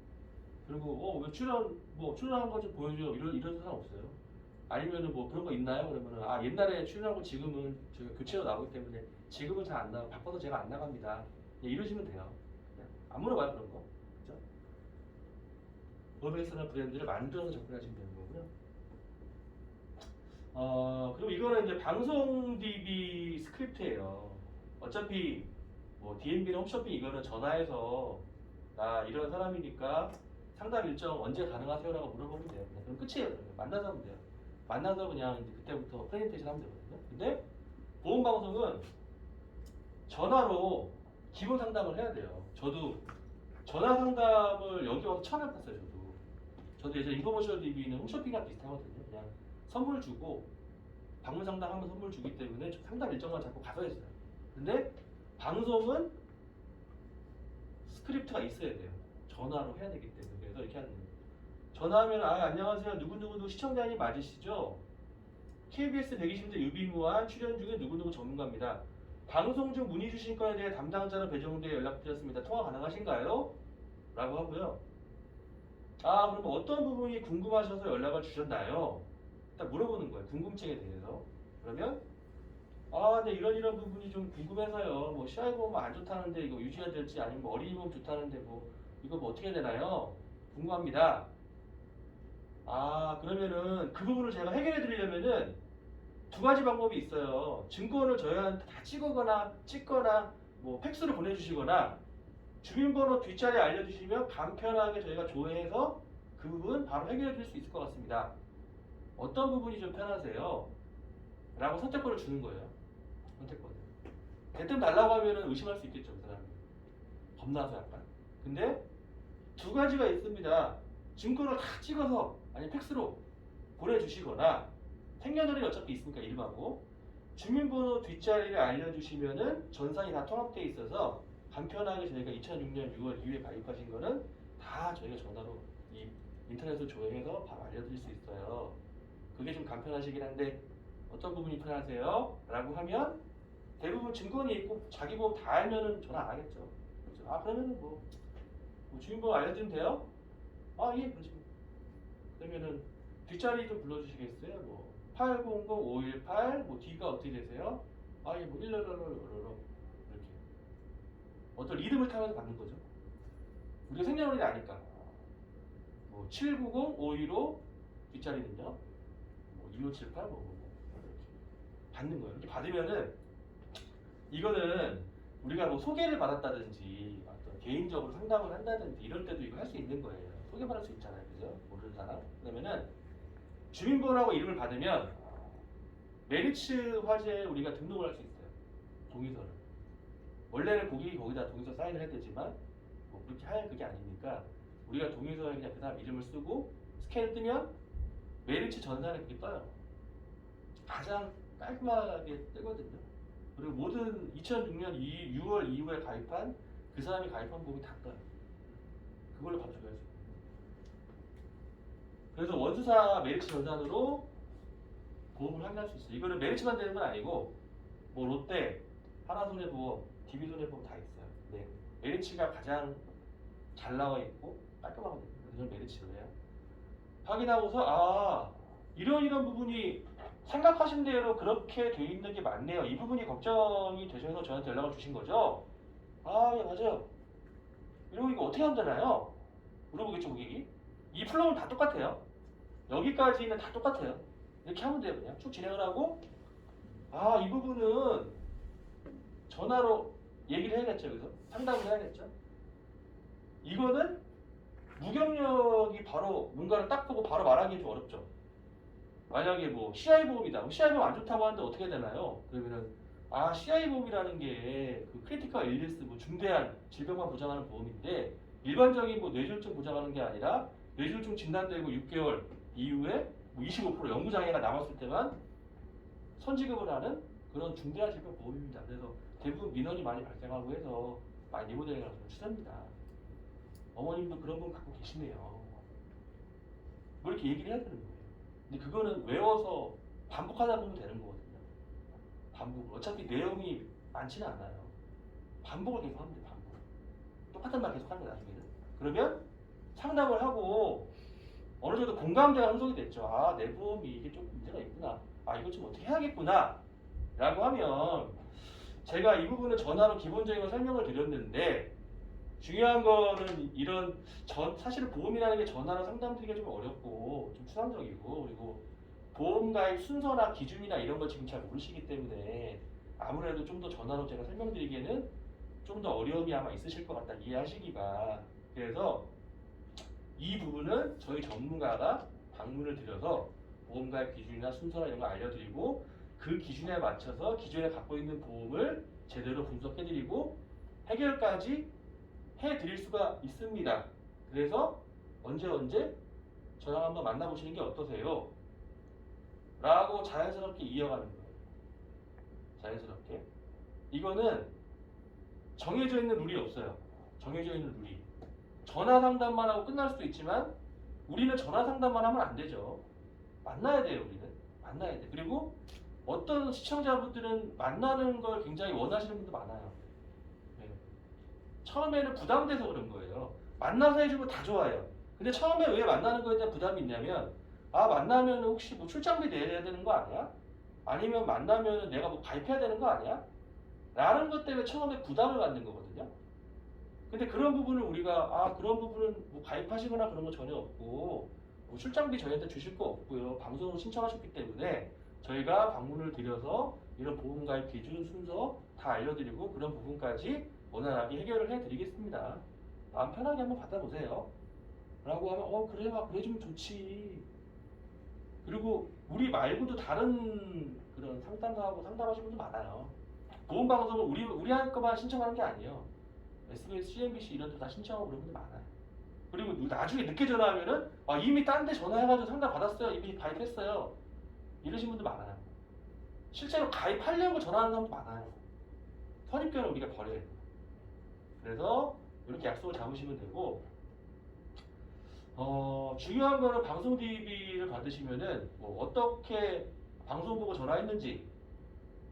그리고 왜 출연한 거 좀 보여줘 이런 사람 없어요. 아니면은 뭐 그런 거 있나요? 그러면은 옛날에 출연하고 지금은 저희가 교체로 나오기 때문에 지금은 잘 안 나가 바빠서 제가 안 나갑니다. 이러시면 돼요. 그냥 안 물어봐요 그런 거. 그죠? 보호백을사라는 브랜드를 만들어서 접근하시면 되는 거고요. 그리고 이거는 이제 방송 DB 스크립트예요. 어차피 뭐 DMB나 홈쇼핑 이거는 전화해서 나 이런 사람이니까 상담 일정 언제 가능하세요라고 물어보면 돼요. 그럼 끝이에요. 그러면. 만나서 하면 돼요. 만나서 그냥 이제 그때부터 프레젠테이션 하면 되거든요. 근데 보험 방송은 전화로 기본 상담을 해야 돼요. 저도 전화 상담을 여기 와서 처음 해봤어요. 저도 예전 인포머셜 DB는 홈쇼핑이랑 비슷하거든요. 그냥 선물 주고 방문 상담하면 선물 주기 때문에 상담 일정만 잡고 가서 했어요. 근데 방송은 스크립트가 있어야 돼요. 전화로 해야 되기 때문에. 그래서 이렇게 하는 거예요. 전화하면 안녕하세요. 누구누구 시청자님 맞으시죠? KBS 120대 유비무한 출연 중인 누구누구 전문가입니다. 방송 중 문의 주신 건에 대해 담당자로 배정되어 연락드렸습니다. 통화 가능하신가요? 라고 하고요. 그럼 어떤 부분이 궁금하셔서 연락을 주셨나요? 딱 물어보는 거예요. 궁금증에 대해서. 그러면 네, 이런 부분이 좀 궁금해서요. 뭐 시아이보험 안 좋다는데 이거 유지해야 될지 아니면 뭐 어린이보험 좋다는데 뭐 이거 뭐 어떻게 해야 되나요? 궁금합니다. 그러면은 그 부분을 제가 해결해 드리려면은 두 가지 방법이 있어요. 증권을 저희한테 다 찍거나 뭐 팩스로 보내주시거나 주민번호 뒷자리 알려주시면 간편하게 저희가 조회해서 그 부분 바로 해결해 줄 수 있을 것 같습니다. 어떤 부분이 좀 편하세요? 라고 선택권을 주는 거예요. 선택권을. 대뜸 달라고 하면은 의심할 수 있겠죠, 그 사람이. 겁나서 약간. 근데 두 가지가 있습니다. 증권을 다 찍어서 아니 팩스로 보내주시거나 생년월일이 어차피 있으니까 이름하고 주민번호 뒷자리를 알려주시면은 전산이 다 통합되어 있어서 간편하게 저희가 2006년 6월 이후에 가입하신 거는 다 저희가 전화로 이 인터넷으로 조회해서 바로 알려드릴 수 있어요. 그게 좀 간편하시긴 한데 어떤 부분이 편하세요? 라고 하면 대부분 증권이 있고 자기 보험 다 알면은 전화 안 하겠죠. 그렇죠? 그러면은 뭐 주민번호 알려드리면 돼요? 예, 그러시면. 그러면은 뒷자리 좀 불러주시겠어요? 뭐 800518, 뭐 D가 어떻게 되세요? 예, 뭐 100 이렇게 어떤 리듬을 타면서 받는 거죠. 우리가 생년월일이 아니까 뭐 790-515 뒷자리는요, 뭐 2578, 이렇게 받는 거예요. 이렇게 받으면은 이거는 우리가 뭐 소개를 받았다든지 어떤 개인적으로 상담을 한다든지 이럴 때도 이거 할 수 있는 거예요. 소개받을 수 있잖아요, 그죠? 모르는 사람. 그러면은 주민번호하고 이름을 받으면 메리츠 화재에 우리가 등록을 할 수 있어요. 동의서를. 원래는 고객이 거기다 동의서 사인을 해야 되지만 뭐 그렇게 할 그게 아니니까 우리가 동의서에 그냥 그 사람 이름을 쓰고 스캔을 뜨면 메리츠 전산에 그게 떠요. 가장 깔끔하게 뜨거든요. 그리고 모든 2006년 6월 이후에 가입한 그 사람이 가입한 보험이 다 떠요. 그걸로 감축할 수 있어요. 그래서 원수사 메리츠 전산으로 보험을 확인할 수 있어요. 이거는 메리츠만 되는 건 아니고 뭐 롯데, 하나손해보험, DB손해보험 다 있어요. 네, 메리츠가 가장 잘 나와 있고 깔끔하거든요. 그래서 저는 메리츠로 해요. 확인하고서 이런 부분이 생각하신 대로 그렇게 돼 있는 게 맞네요. 이 부분이 걱정이 되셔서 저한테 연락을 주신 거죠? 예, 맞아요. 이러고 이거 어떻게 하면 되나요? 물어보겠죠, 고객이. 이 플러그는 다 똑같아요. 여기까지는 다 똑같아요. 이렇게 하면 돼요. 그냥 쭉 진행을 하고 이 부분은 전화로 얘기를 해야겠죠. 그래서 상담을 해야겠죠. 이거는 무경력 바로 뭔가를 딱 보고 바로 말하기 좀 어렵죠. 만약에 뭐 CI 보험이다. CI 보험 안 좋다고 하는데 어떻게 되나요? 그러면은 CI 보험이라는 게 그 크리티컬 일리스 뭐 중대한 질병만 보장하는 보험인데 일반적인 뭐 뇌졸중 보장하는 게 아니라 뇌졸중 진단되고 6개월 이후에 뭐 25% 연구 장애가 남았을 때만 선지급을 하는 그런 중대한 질병 보험입니다. 그래서 대부분 민원이 많이 발생하고 해서 많이 리모델링하는 추세입니다. 어머님도 그런 분 갖고 계시네요. 뭐 이렇게 얘기를 해야 되는 거예요. 근데 그거는 외워서 반복하다 보면 되는 거거든요. 반복. 어차피 내용이 많지는 않아요. 반복을 계속 하면 돼요. 반복. 똑같은 말 계속 하는 거예요. 나중에는. 그러면 상담을 하고 어느 정도 공감대가 형성이 됐죠. 내 보험이 이게 좀 문제가 있구나. 이거 좀 어떻게 해야겠구나. 라고 하면 제가 이 부분은 전화로 기본적인 걸 설명을 드렸는데 중요한 거는 이런 사실은 보험이라는 게 전화로 상담드리기가 좀 어렵고 좀 추상적이고 그리고 보험 가입 순서나 기준이나 이런 걸 지금 잘 모르시기 때문에 아무래도 좀 더 전화로 제가 설명드리기에는 좀 더 어려움이 아마 있으실 것 같다 이해하시기가. 그래서 이 부분은 저희 전문가가 방문을 드려서 보험 가입 기준이나 순서나 이런 거 알려드리고 그 기준에 맞춰서 기존에 갖고 있는 보험을 제대로 분석해드리고 해결까지 해드릴 수가 있습니다. 그래서 언제 저랑 한번 만나보시는 게 어떠세요? 라고 자연스럽게 이어가는 거예요. 자연스럽게. 이거는 정해져 있는 룰이 없어요. 정해져 있는 룰이. 전화 상담만 하고 끝날 수도 있지만 우리는 전화 상담만 하면 안 되죠. 만나야 돼요. 우리는. 만나야 돼. 그리고 어떤 시청자분들은 만나는 걸 굉장히 원하시는 분도 많아요. 네. 처음에는 부담돼서 그런 거예요. 만나서 해주면 다 좋아요. 근데 처음에 왜 만나는 거에 대한 부담이 있냐면 만나면 혹시 뭐 출장비 내야 되는 거 아니야? 아니면 만나면 내가 뭐 가입해야 되는 거 아니야? 라는 것 때문에 처음에 부담을 갖는 거거든요. 근데 그런 부분을 우리가 그런 부분은 뭐 가입하시거나 그런 거 전혀 없고 뭐 출장비 저희한테 주실 거 없고요. 방송으로 신청하셨기 때문에 저희가 방문을 드려서 이런 보험 가입 기준 순서 다 알려드리고 그런 부분까지 원활하게 해결을 해드리겠습니다. 마음 편하게 한번 받아보세요. 라고 하면 그래 그래주면 좋지. 그리고 우리 말고도 다른 그런 상담사하고 상담하시는 분도 많아요. 보험 방송을 우리 할 거만 신청하는 게 아니에요. SBS, CNBC 이런 데 다 신청하고 그런 분들 많아요. 그리고 나중에 늦게 전화하면은 이미 딴 데 전화해가지고 상담 받았어요. 이미 가입했어요. 이러신 분들 많아요. 실제로 가입하려고 전화하는 사람도 많아요. 선입견을 우리가 버려야 돼요. 그래서 이렇게 약속을 잡으시면 되고 중요한 거는 방송 DB를 받으시면은 뭐 어떻게 방송 보고 전화했는지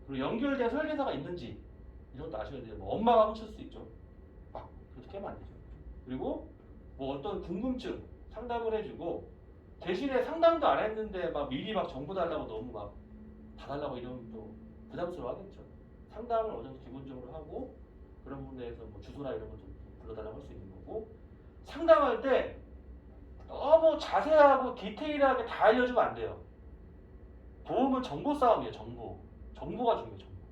그리고 연결된 설계사가 있는지 이런 것도 아셔야 돼요. 뭐 엄마가 훔칠 수 있죠. 막 그렇게 하면 안 되죠. 그리고 뭐 어떤 궁금증 상담을 해주고 대신에 상담도 안 했는데 막 미리 막 정보 달라고 너무 막 다 달라고 이러면 또 부담스러워 하겠죠. 상담을 어느 정도 기본적으로 하고 그런 부분에 대해서 뭐 주소나 이런 것도 불러달라고 할 수 있는 거고 상담할 때 너무 자세하고 디테일하게 다 알려주면 안 돼요. 보험은 정보 싸움이에요. 정보가 중요해요. 정보.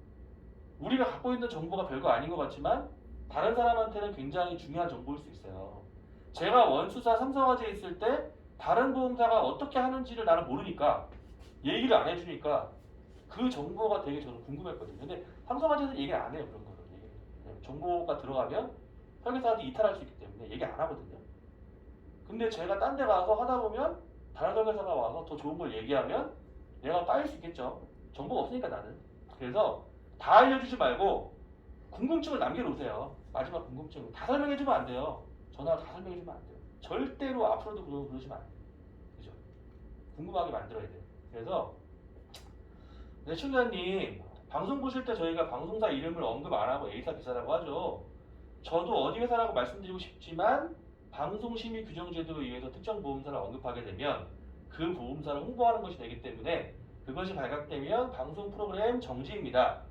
우리가 갖고 있는 정보가 별거 아닌 것 같지만 다른 사람한테는 굉장히 중요한 정보일 수 있어요. 제가 원수사 삼성화재에 있을 때 다른 보험사가 어떻게 하는지를 나는 모르니까 얘기를 안 해주니까 그 정보가 되게 저는 궁금했거든요. 근데 삼성화재에서 얘기 안 해요. 그런 거를. 정보가 들어가면 설계사한테 이탈할 수 있기 때문에 얘기 안 하거든요. 근데 제가 딴 데 가서 하다 보면 다른 설계사가 와서 더 좋은 걸 얘기하면 내가 빠질 수 있겠죠. 정보가 없으니까 나는. 그래서 다 알려주지 말고 궁금증을 남겨놓으세요. 마지막 궁금증. 다 설명해주면 안 돼요. 전화로 다 설명해주면 안 돼요. 절대로 앞으로도 그러시면 안 돼요. 그죠? 궁금하게 만들어야 돼요. 그래서 네, 시청자님 방송 보실 때 저희가 방송사 이름을 언급 안 하고 A사, B사라고 하죠. 저도 어디 회사라고 말씀드리고 싶지만 방송심의 규정제도에 의해서 특정 보험사를 언급하게 되면 그 보험사를 홍보하는 것이 되기 때문에 그것이 발각되면 방송 프로그램 정지입니다.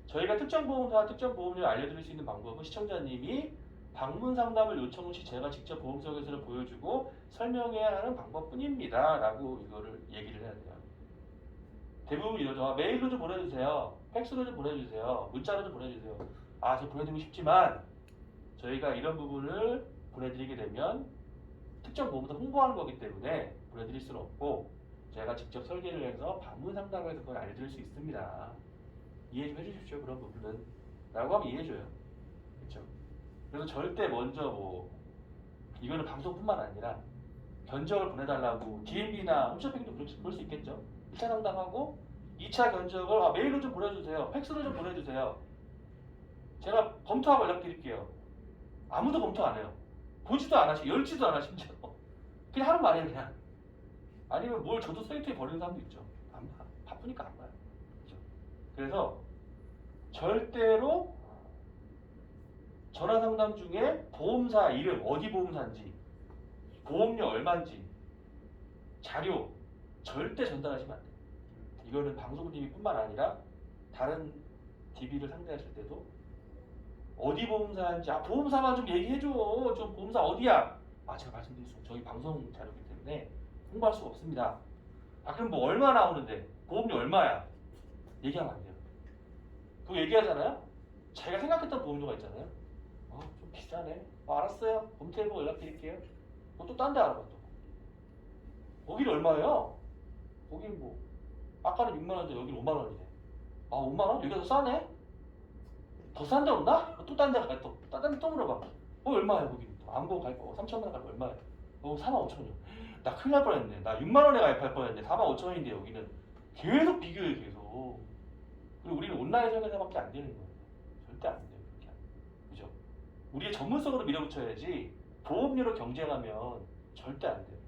저희가 특정 보험사와 특정 보험료를 알려드릴 수 있는 방법은 시청자님이 방문 상담을 요청 시 제가 직접 보험 설계서를 보여주고 설명해야 하는 방법뿐입니다. 라고 이거를 얘기를 해야 돼요. 대부분 이러죠. 메일로 좀 보내주세요. 팩스로 좀 보내주세요. 문자로 좀 보내주세요. 저 보내드리고 싶지만 저희가 이런 부분을 보내드리게 되면 특정 보험부터 홍보하는 거기 때문에 보내드릴 수는 없고 제가 직접 설계를 해서 방문 상담을 해서 그걸 알려드릴 수 있습니다. 이해 좀 해주십시오. 그런 부분은 라고 하면 이해해줘요. 그렇죠? 그래서 절대 먼저 뭐 이거는 방송뿐만 아니라 견적을 보내달라고 DMB나 홈쇼핑도 그럴 수 있겠죠. 1차 상담하고 2차 견적을 메일로 좀 보내주세요. 팩스로 좀 보내주세요. 제가 검토하고 연락드릴게요. 아무도 검토 안 해요. 보지도 안 하시, 열지도 안 하심지어. 그냥 하는 말이에요, 그냥. 아니면 뭘 저도 사이트에 버리는 사람도 있죠. 안 봐. 바쁘니까 안 봐요. 그죠? 그래서 절대로 전화 상담 중에 보험사 이름, 어디 보험사인지, 보험료 얼마인지, 자료 절대 전달하시면 안 돼요. 이거는 방송 DB뿐만 아니라 다른 DB를 상대하실 때도 어디 보험사인지, 보험사만 좀 얘기해줘. 좀 보험사 어디야? 제가 말씀드렸어요. 저희 방송 자료이기 때문에 홍보할 수가 없습니다. 그럼 뭐 얼마 나오는데? 보험료 얼마야? 얘기하면 안 돼요. 그거 얘기하잖아요? 자기가 생각했던 보험료가 있잖아요. 좀 비싸네. 알았어요. 검토해보고 연락드릴게요. 또 딴 데 알아봐 또. 거기는 얼마예요? 거기는 뭐 아까는 6만 원인데 여기는 5만 원이네. 5만 원? 여기가 더 싸네? 더 싼 데 없나? 또 딴 데 가. 또 딴 데 또 물어봐. 거기는 거기. 안보 갈 거. 3천 원 갈 거 얼마야? 4만 5천 원. 나 큰일 날 뻔했네. 나 6만 원에 가입할 뻔했네. 4만 5천 원인데 여기는 계속 비교해 계속. 그리고 우리는 온라인 설계사밖에 안 되는 거예요. 절대 안 돼요. 그렇게. 그죠? 우리의 전문성으로 밀어붙여야지 보험료로 경쟁하면 절대 안 돼요.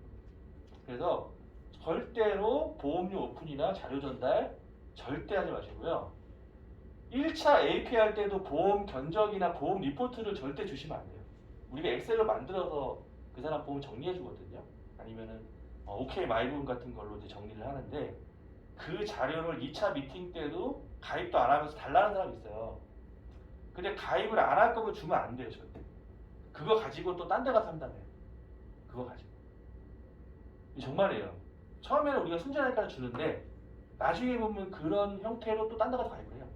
그래서 절대로 보험료 오픈이나 자료 전달 절대 하지 마시고요. 1차 AP 할 때도 보험 견적이나 보험 리포트를 절대 주시면 안 돼요. 우리가 엑셀로 만들어서 그 사람 보험 정리해 주거든요. 아니면은 OK 마이부분 같은 걸로 이제 정리를 하는데 그 자료를 2차 미팅 때도 가입도 안 하면서 달라는 사람이 있어요. 근데 가입을 안 할 거면 주면 안 돼요, 절대. 그거 가지고 또 딴 데 가서 상담해요. 그거 가지고. 정말이에요. 처음에는 우리가 순전하니까 주는데 나중에 보면 그런 형태로 또 딴 데 가서 가입을 해요.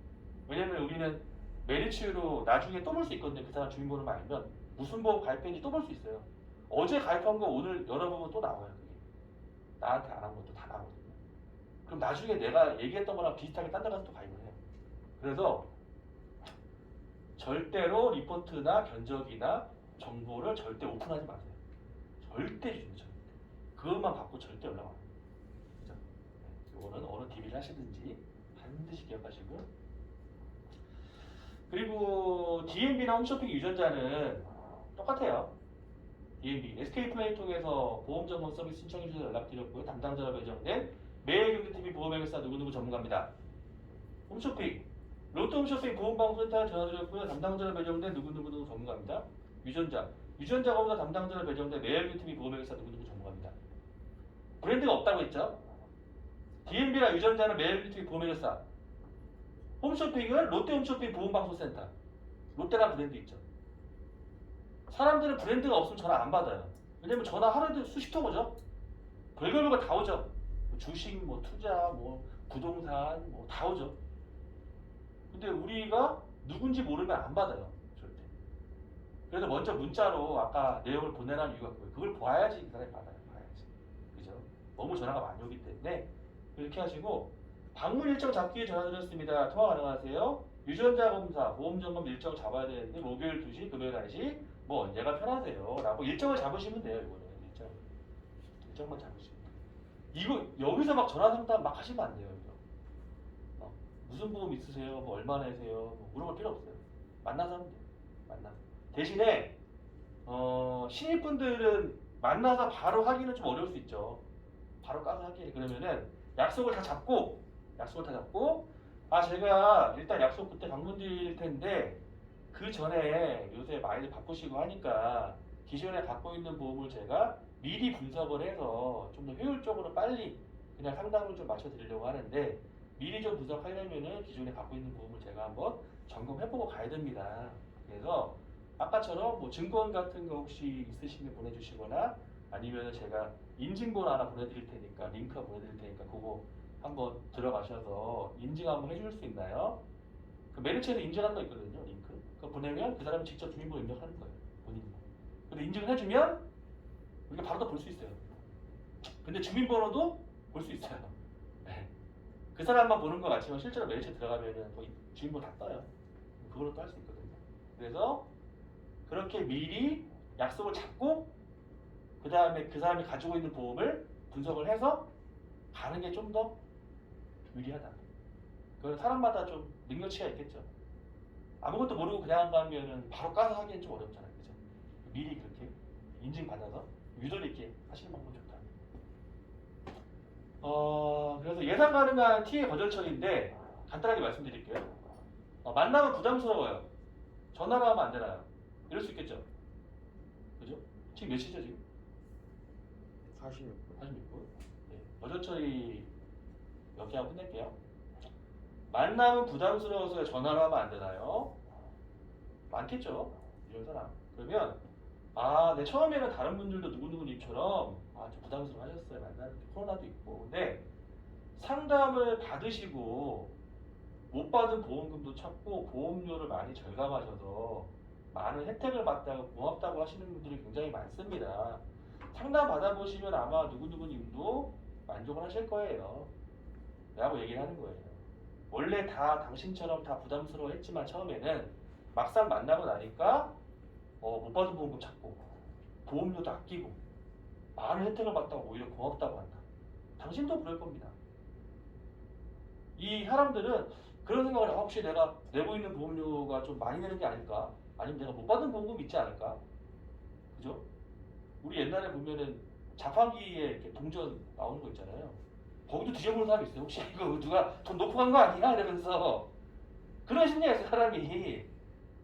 왜냐면 우리는 메리츠로 나중에 또 볼 수 있거든요. 그 사람 주민번호만 알면 무슨 보험 가입했는지 또 볼 수 있어요. 어제 가입한 거 오늘 열어보면 또 나와요. 그게. 나한테 안 한 것도 다 나오거든요. 그럼 나중에 내가 얘기했던 거랑 비슷하게 딴 데 가서 또 가입을 해요. 그래서 절대로 리포트나 견적이나 정보를 절대 오픈하지 마세요. 절대 주죠. 절대. 그것만 받고 절대 연락 안 해요. 그죠? 이거는 어느 DB를 하시든지 반드시 기억하시고. 그리고 DMB나 홈쇼핑 유전자는 똑같아요. DMB, SK플레이 통해서 보험점검 서비스 신청해 주셔서 연락드렸고요. 담당자가 배정된 매일경제TV 보험회계사 누구누구 전문가입니다. 홈쇼핑, 롯데홈쇼핑 보험방송센터에 전화드렸고요. 담당자가 배정된 누구누구 전문가입니다. 유전자 검사 담당자가 배정된 매일경제TV 보험회계사 누구누구 전문가입니다. 브랜드가 없다고 했죠. DMB나 유전자는 매일경제TV 보험회계사, 홈쇼핑은 롯데홈쇼핑 보험방송센터. 롯데라는 브랜드 있죠. 사람들은 브랜드가 없으면 전화 안 받아요. 왜냐면 전화 하루에도 수십 통 오죠. 별걸 다 오죠. 주식, 투자, 부동산, 다 오죠. 근데 우리가 누군지 모르면 안 받아요. 절대. 그래서 먼저 문자로 아까 내용을 보내라는 이유가 그거예요. 그걸 봐야지 그 사람이 받아요. 봐야지. 그죠? 너무 전화가 많이 오기 때문에 이렇게 하시고 방문 일정 잡기 위해 전화드렸습니다. 통화 가능하세요? 유전자 검사, 보험 점검 일정 잡아야 되는데 목요일 2시, 금요일 1시 언제가 편하세요? 라고 일정을 잡으시면 돼요. 이거는 일정만 잡으시면 돼요. 이거 여기서 막 전화 상담 막 하시면 안 돼요. 이거. 무슨 보험 있으세요? 얼마나 하세요? 물어볼 필요 없어요. 만나서 하면 돼요. 만나서. 대신에 신입분들은 만나서 바로 하기는 좀 어려울 수 있죠. 바로 까서 하기. 그러면은 약속을 다 잡고 제가 일단 약속 그때 방문 드릴 텐데 그 전에 요새 많이 바쁘시고 하니까 기존에 갖고 있는 보험을 제가 미리 분석을 해서 좀 더 효율적으로 빨리 그냥 상담을 좀 맞춰드리려고 하는데 미리 좀 분석하려면은 기존에 갖고 있는 보험을 제가 한번 점검해보고 가야 됩니다. 그래서 아까처럼 증권 같은 거 혹시 있으시면 보내주시거나 아니면 제가 인증번호 하나 보내드릴 테니까 링크 보내드릴 테니까 그거 한번 들어가셔서 인증 한번 해줄 수 있나요? 그 메리츠에서 인증하는 거 있거든요. 링크. 그거 보내면 그 사람이 직접 주민번호 입력하는 거예요. 본인이. 근데 인증을 해주면 우리가 바로 다 볼 수 있어요. 근데 주민번호도 볼 수 있어요. 네. 그 사람만 보는 것 같지만 실제로 메일체 들어가면은 뭐 주민번호 다 떠요. 그걸로 또 할 수 있거든요. 그래서 그렇게 미리 약속을 잡고 그 다음에 그 사람이 가지고 있는 보험을 분석을 해서 가는 게 좀 더 유리하다. 그건 사람마다 좀 능력치가 있겠죠. 아무것도 모르고 그냥 가면은 바로 까서 하기엔 좀 어렵잖아요. 그죠? 미리 그렇게 인증받아서 유도리 있게 하시는 방법이 좋다. 그래서 예상 가능한 T의 거절 처리인데 간단하게 말씀드릴게요. 만나면 부담스러워요. 전화로 하면 안 되나요? 이럴 수 있겠죠. 그죠? 지금 몇 시죠 지금? 46분. 46분. 네. 거절 처리 몇 개 하고 끝낼게요. 만나면 부담스러워서 전화로 하면 안 되나요? 많겠죠. 이런 사람. 그러면 네, 처음에는 다른 분들도 누구누구님처럼 좀 부담스러워 하셨어요. 만나는 코로나도 있고. 근데 상담을 받으시고 못 받은 보험금도 찾고 보험료를 많이 절감하셔서 많은 혜택을 받다가 고맙다고 하시는 분들이 굉장히 많습니다. 상담 받아보시면 아마 누구누구님도 만족을 하실 거예요. 라고 얘기를 하는 거예요. 원래 다 당신처럼 다 부담스러워 했지만 처음에는 막상 만나고 나니까 못 받은 보험금 찾고 보험료도 아끼고 많은 혜택을 받다가 오히려 고맙다고 한다. 당신도 그럴 겁니다. 이 사람들은 그런 생각을 혹시 내가 내고 있는 보험료가 좀 많이 내는 게 아닐까? 아니면 내가 못 받은 보험금이 있지 않을까? 그죠? 우리 옛날에 보면은 자판기에 이렇게 동전 나오는 거 있잖아요. 거기도 뒤져보는 사람이 있어요. 혹시 이거 누가 돈 놓고 간 거 아니야? 이러면서 그런 심리가 있어요, 사람이.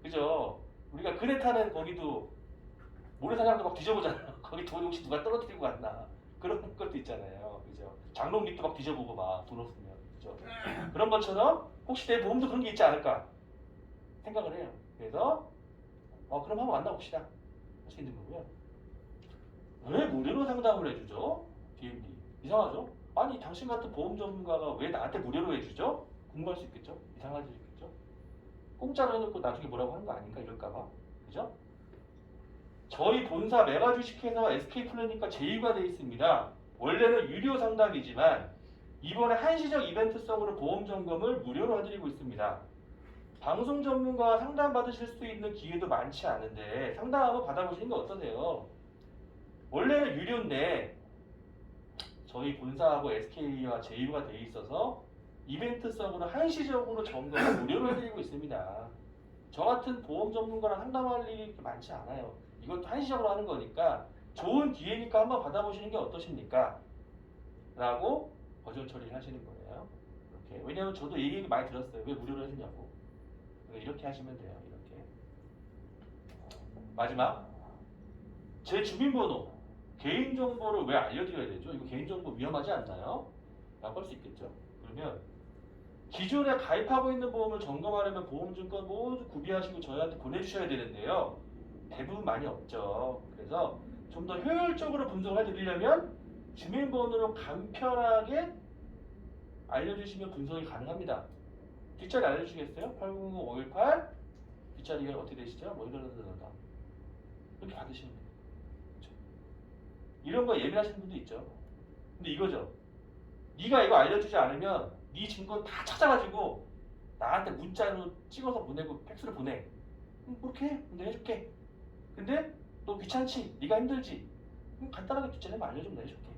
그죠? 우리가 그네 타는 거기도 모래사장도 막 뒤져보잖아요. 거기 돈 혹시 누가 떨어뜨리고 갔나? 그런 것도 있잖아요. 그죠? 장롱 밑도 막 뒤져보고 막 돈 없으면. 그죠? 그런 것처럼 혹시 내 보험도 그런 게 있지 않을까 생각을 해요. 그래서 그럼 한번 만나봅시다. 할 수 있는 거고요. 왜 무료로 상담을 해주죠? DMD. 이상하죠? 아니 당신 같은 보험 전문가가 왜 나한테 무료로 해주죠? 궁금할 수 있겠죠? 이상할 수 있겠죠? 공짜로 해놓고 나중에 뭐라고 하는 거 아닌가 이럴까봐. 그죠? 저희 본사 메가 주식회사 SK플래닝과 제휴가 되어 있습니다. 원래는 유료 상담이지만 이번에 한시적 이벤트성으로 보험 점검을 무료로 해드리고 있습니다. 방송 전문가와 상담 받으실 수 있는 기회도 많지 않은데 상담 한번 받아보시는 게 어떠세요? 원래는 유료인데 저희 본사하고 SK와 제휴가 되어 있어서 이벤트성으로 한시적으로 점검을 무료로 해드리고 있습니다. 저 같은 보험 전문가랑 상담할 일이 그렇게 많지 않아요. 이것도 한시적으로 하는 거니까 좋은 기회니까 한번 받아보시는 게 어떠십니까? 라고 거절 처리를 하시는 거예요. 이렇게. 왜냐면 저도 이 얘기 많이 들었어요. 왜 무료로 해주냐고. 이렇게 하시면 돼요. 이렇게. 마지막. 제 주민번호. 개인정보를 왜 알려드려야 되죠? 이거 개인정보 위험하지 않나요? 라고 할 수 있겠죠. 그러면 기존에 가입하고 있는 보험을 점검하려면 보험증권 모두 구비하시고 저희한테 보내주셔야 되는데요. 대부분 많이 없죠. 그래서 좀 더 효율적으로 분석을 해드리려면 주민번호로 간편하게 알려주시면 분석이 가능합니다. 뒷자리 알려주시겠어요? 800518 뒷자리가 어떻게 되시죠? 뭐 이러다 이렇게 받으시면 돼요. 그렇죠? 이런 거 예민하시는 분도 있죠. 근데 이거죠. 네가 이거 알려주지 않으면 네 증거 다 찾아가지고 나한테 문자로 찍어서 보내고 팩스를 보내. 그렇게 해. 내가 해줄게. 근데 너 귀찮지? 네가 힘들지? 간단하게 뒷자리만 알려주면 내가 해줄게.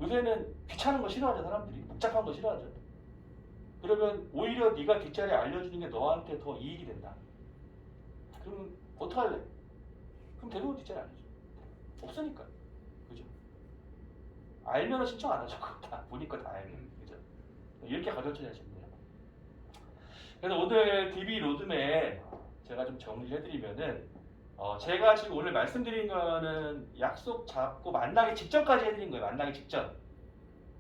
요새는 귀찮은 거 싫어하죠. 사람들이. 복잡한 거 싫어하죠. 그러면 오히려 네가 뒷자리 알려주는 게 너한테 더 이익이 된다. 그러면 어떡할래? 그럼 대부분 뒷자리 알려줘. 없으니까. 그죠? 알면 신청 안 하죠. 다 보니까 다 알면. 그죠? 이렇게 가져쳐야 하시면 돼요. 그래서 오늘 DB 로드맵 제가 좀 정리해드리면은 제가 지금 오늘 말씀드린 거는 약속 잡고 만나기 직전까지 해드린 거예요. 만나기 직전.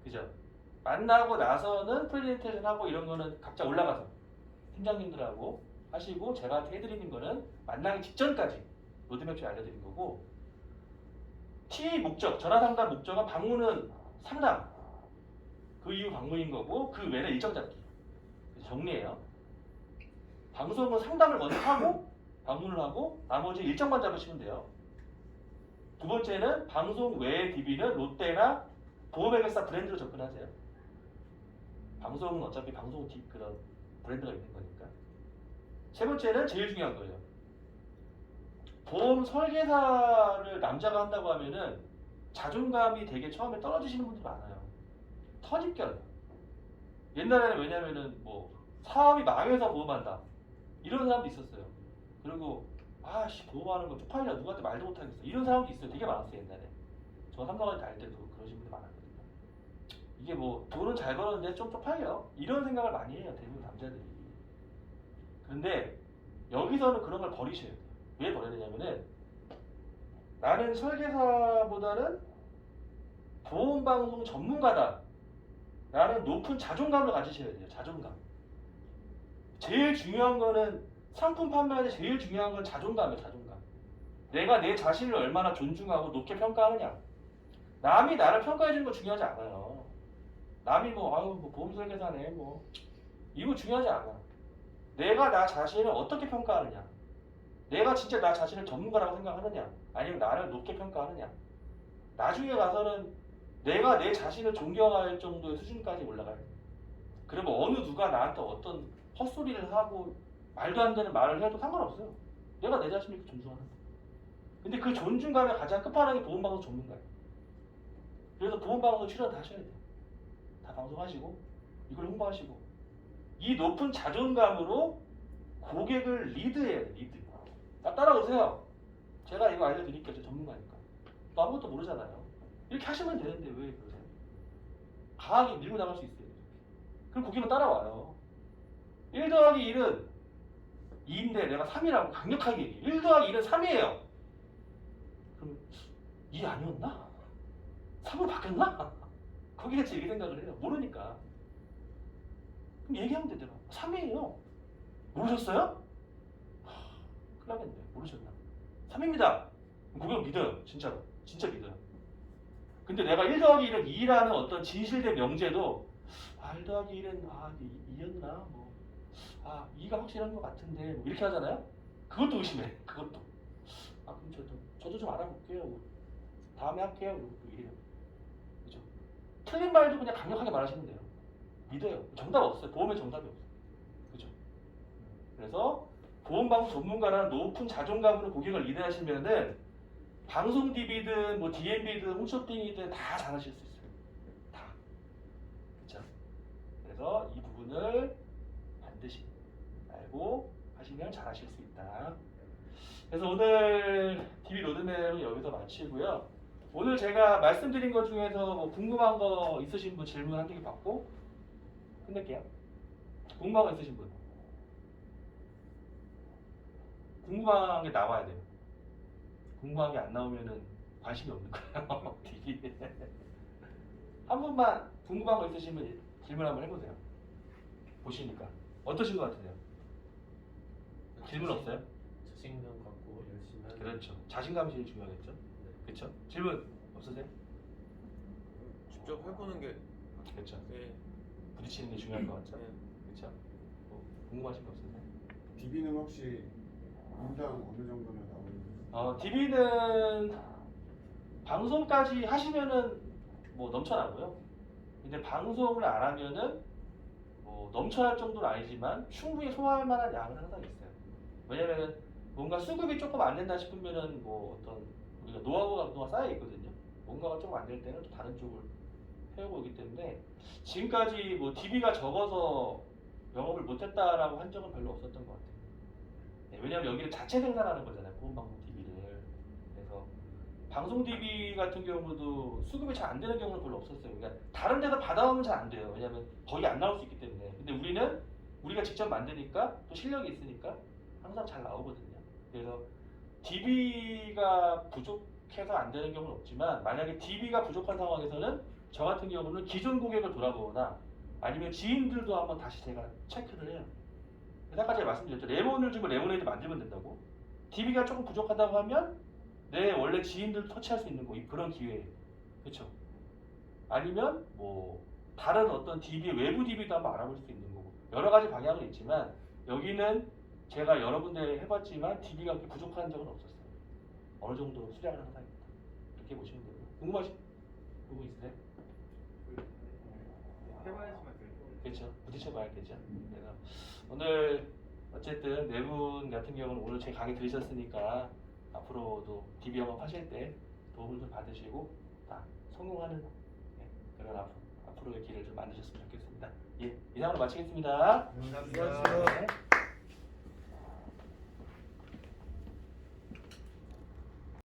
그죠? 만나고 나서는 프레젠테이션 하고 이런 거는 각자 올라가서 팀장님들하고 하시고 제가 해드리는 거는 만나기 직전까지 로드맵 좀 알려드린 거고 T 목적, 전화 상담 목적은 방문은 상담 그 이후 방문인 거고 그 외에 일정 잡기 정리해요. 방송은 상담을 먼저 하고 방문을 하고 나머지 일정만 잡으시면 돼요. 두 번째는 방송 외의 DB는 롯데나 보험회계사 브랜드로 접근하세요. 방송은 어차피 방송 그런 브랜드가 있는 거니까. 세 번째는 제일 중요한 거예요. 보험 설계사를 남자가 한다고 하면은 자존감이 되게 처음에 떨어지시는 분들이 많아요. 터집견. 옛날에는 왜냐면은 뭐 사업이 망해서 보험한다 이런 사람도 있었어요. 그리고 아씨 보험하는 거 쪽팔려 누구한테 말도 못하겠어 이런 사람도 있어요. 되게 많았어요 옛날에. 저 삼성까지 다닐 때도 그러신 분들 많았거든요. 이게 뭐 돈은 잘 벌었는데 좀 쪽팔려 이런 생각을 많이 해요 대부분 남자들이. 그런데 여기서는 그런 걸 버리셔야 돼요. 왜 버려야 되냐면은 나는 설계사보다는 보험방송 전문가다 라는 높은 자존감을 가지셔야 돼요. 자존감. 제일 중요한 거는 상품 판매할 때 제일 중요한 건 자존감이에요. 자존감. 내가 내 자신을 얼마나 존중하고 높게 평가하느냐. 남이 나를 평가해 주는 거 중요하지 않아요. 남이 뭐 아유 뭐 보험 설계사네 뭐 이거 중요하지 않아. 내가 나 자신을 어떻게 평가하느냐. 내가 진짜 나 자신을 전문가라고 생각하느냐. 아니면 나를 높게 평가하느냐. 나중에 가서는 내가 내 자신을 존경할 정도의 수준까지 올라가요. 그러면 어느 누가 나한테 어떤 헛소리를 하고 말도 안 되는 말을 해도 상관없어요. 내가 내 자신을 존중하는 거예요. 근데 그 존중감의 가장 끝판왕이 보험방송 전문가예요. 그래서 보험방송 출연 다 하셔야 돼요. 다 방송하시고 이걸 홍보하시고 이 높은 자존감으로 고객을 리드해야 돼요. 리드. 따라오세요. 제가 이거 알려드릴게요. 저 전문가니까. 또 아무것도 모르잖아요. 이렇게 하시면 되는데 왜 그러세요? 강하게 밀고 나갈 수 있어요. 그럼 고객은 따라와요. 1 더하기 1은 2인데 내가 3이라고 강력하게 얘기해. 1 더하기 1은 3이에요. 그럼 2 아니었나? 3으로 바뀌었나? 거기같이 이렇게 생각을 해요. 모르니까. 그럼 얘기하면 되더라. 3이에요. 모르셨어요? 큰일 나겠네. 모르셨나? 3입니다. 고객은 믿어요. 진짜로. 진짜 믿어요. 근데 내가 1 더하기 1은 2라는 어떤 진실된 명제도 1 더하기 1은 2였나? 뭐 2가 확실한 것 같은데 뭐 이렇게 하잖아요? 그것도 의심해. 그것도. 그럼 저도 좀 알아볼게요. 뭐. 다음에 할게요. 뭐 이래요. 그죠? 틀린 말도 그냥 강력하게 말하시면 돼요. 믿어요. 정답 없어요. 보험에 정답이 없어요. 그죠? 그래서 보험방송 전문가라는 높은 자존감으로 고객을 리드하시면은 방송 DB든 뭐 DMB든 홈쇼핑이든 다 잘하실 수 있어요. 다. 그렇죠? 그래서 이 부분을 반드시 알고 하시면 잘하실 수 있다. 그래서 오늘 DB 로드맵은 여기서 마치고요. 오늘 제가 말씀드린 것 중에서 뭐 궁금한 거 있으신 분 질문 한 개 받고 끝낼게요. 궁금한 거 있으신 분? 궁금한 게 나와야 돼요. 궁금한 게 안 나오면은 관심이 없는 거예요. 한 분만 궁금한 거 있으시면 질문 한번 해보세요. 보시니까 어떠신 것 같으세요? 질문 없어요? 자신감 갖고 열심히 하는. 그렇죠. 자신감이 제일 중요하겠죠. 그렇죠. 질문 없으세요? 직접 해보는 게 그렇죠. 네. 부딪히는 게 중요한 것 같죠. 네. 그렇죠. 뭐 궁금하신 거 없으세요? DB는 혹시 인당 어느 정도나 나오는 DB는 방송까지 하시면은 뭐 넘쳐나고요. 근데 방송을 안 하면은 뭐 넘쳐날 정도는 아니지만 충분히 소화할 만한 양은 항상 있어요. 왜냐면은 뭔가 수급이 조금 안 된다 싶으면은 뭐 어떤 우리가 노하우가 쌓여 있거든요. 뭔가가 조금 안 될 때는 또 다른 쪽을 해오고 있기 때문에 지금까지 뭐 DB가 적어서 영업을 못했다라고 한 적은 별로 없었던 것 같아요. 네, 왜냐면 여기를 자체 생산하는 거잖아요. 보험방송 DB를. 그래서 방송 DB 같은 경우도 수급이 잘 안 되는 경우는 별로 없었어요. 그러니까 다른 데서 받아오면 잘 안 돼요. 왜냐면 거의 안 나올 수 있기 때문에. 근데 우리는 우리가 직접 만드니까 또 실력이 있으니까 항상 잘 나오거든요. 그래서 DB가 부족해서 안 되는 경우는 없지만 만약에 DB가 부족한 상황에서는 저 같은 경우는 기존 고객을 돌아보거나 아니면 지인들도 한번 다시 제가 체크를 해요. 아까 제가 말씀드렸죠. 레몬을 주고 레모네이드 만들면 된다고. DB가 조금 부족하다고 하면 내 원래 지인들 터치할 수 있는 거 그런 기회예요. 그렇죠? 아니면 뭐 다른 어떤 DB 외부 DB도 한번 알아볼 수 있는 거고 여러 가지 방향은 있지만 여기는 제가 여러 군데 해봤지만 DB가 그렇게 부족한 적은 없었어요. 어느 정도 수량은 항상 있다. 궁금하신 부분 있으세요? 해봐야지만 될 거예요. 그렇죠. 부딪혀 봐야겠죠. 그래서 오늘 어쨌든 네 분 같은 경우는 오늘 제 강의 들으셨으니까 앞으로도 DB 영업 하실 때 도움을 좀 받으시고 다 성공하는 그런 앞으로의 길을 좀 만드셨으면 좋겠습니다. 예, 이상으로 마치겠습니다. 감사합니다. 네.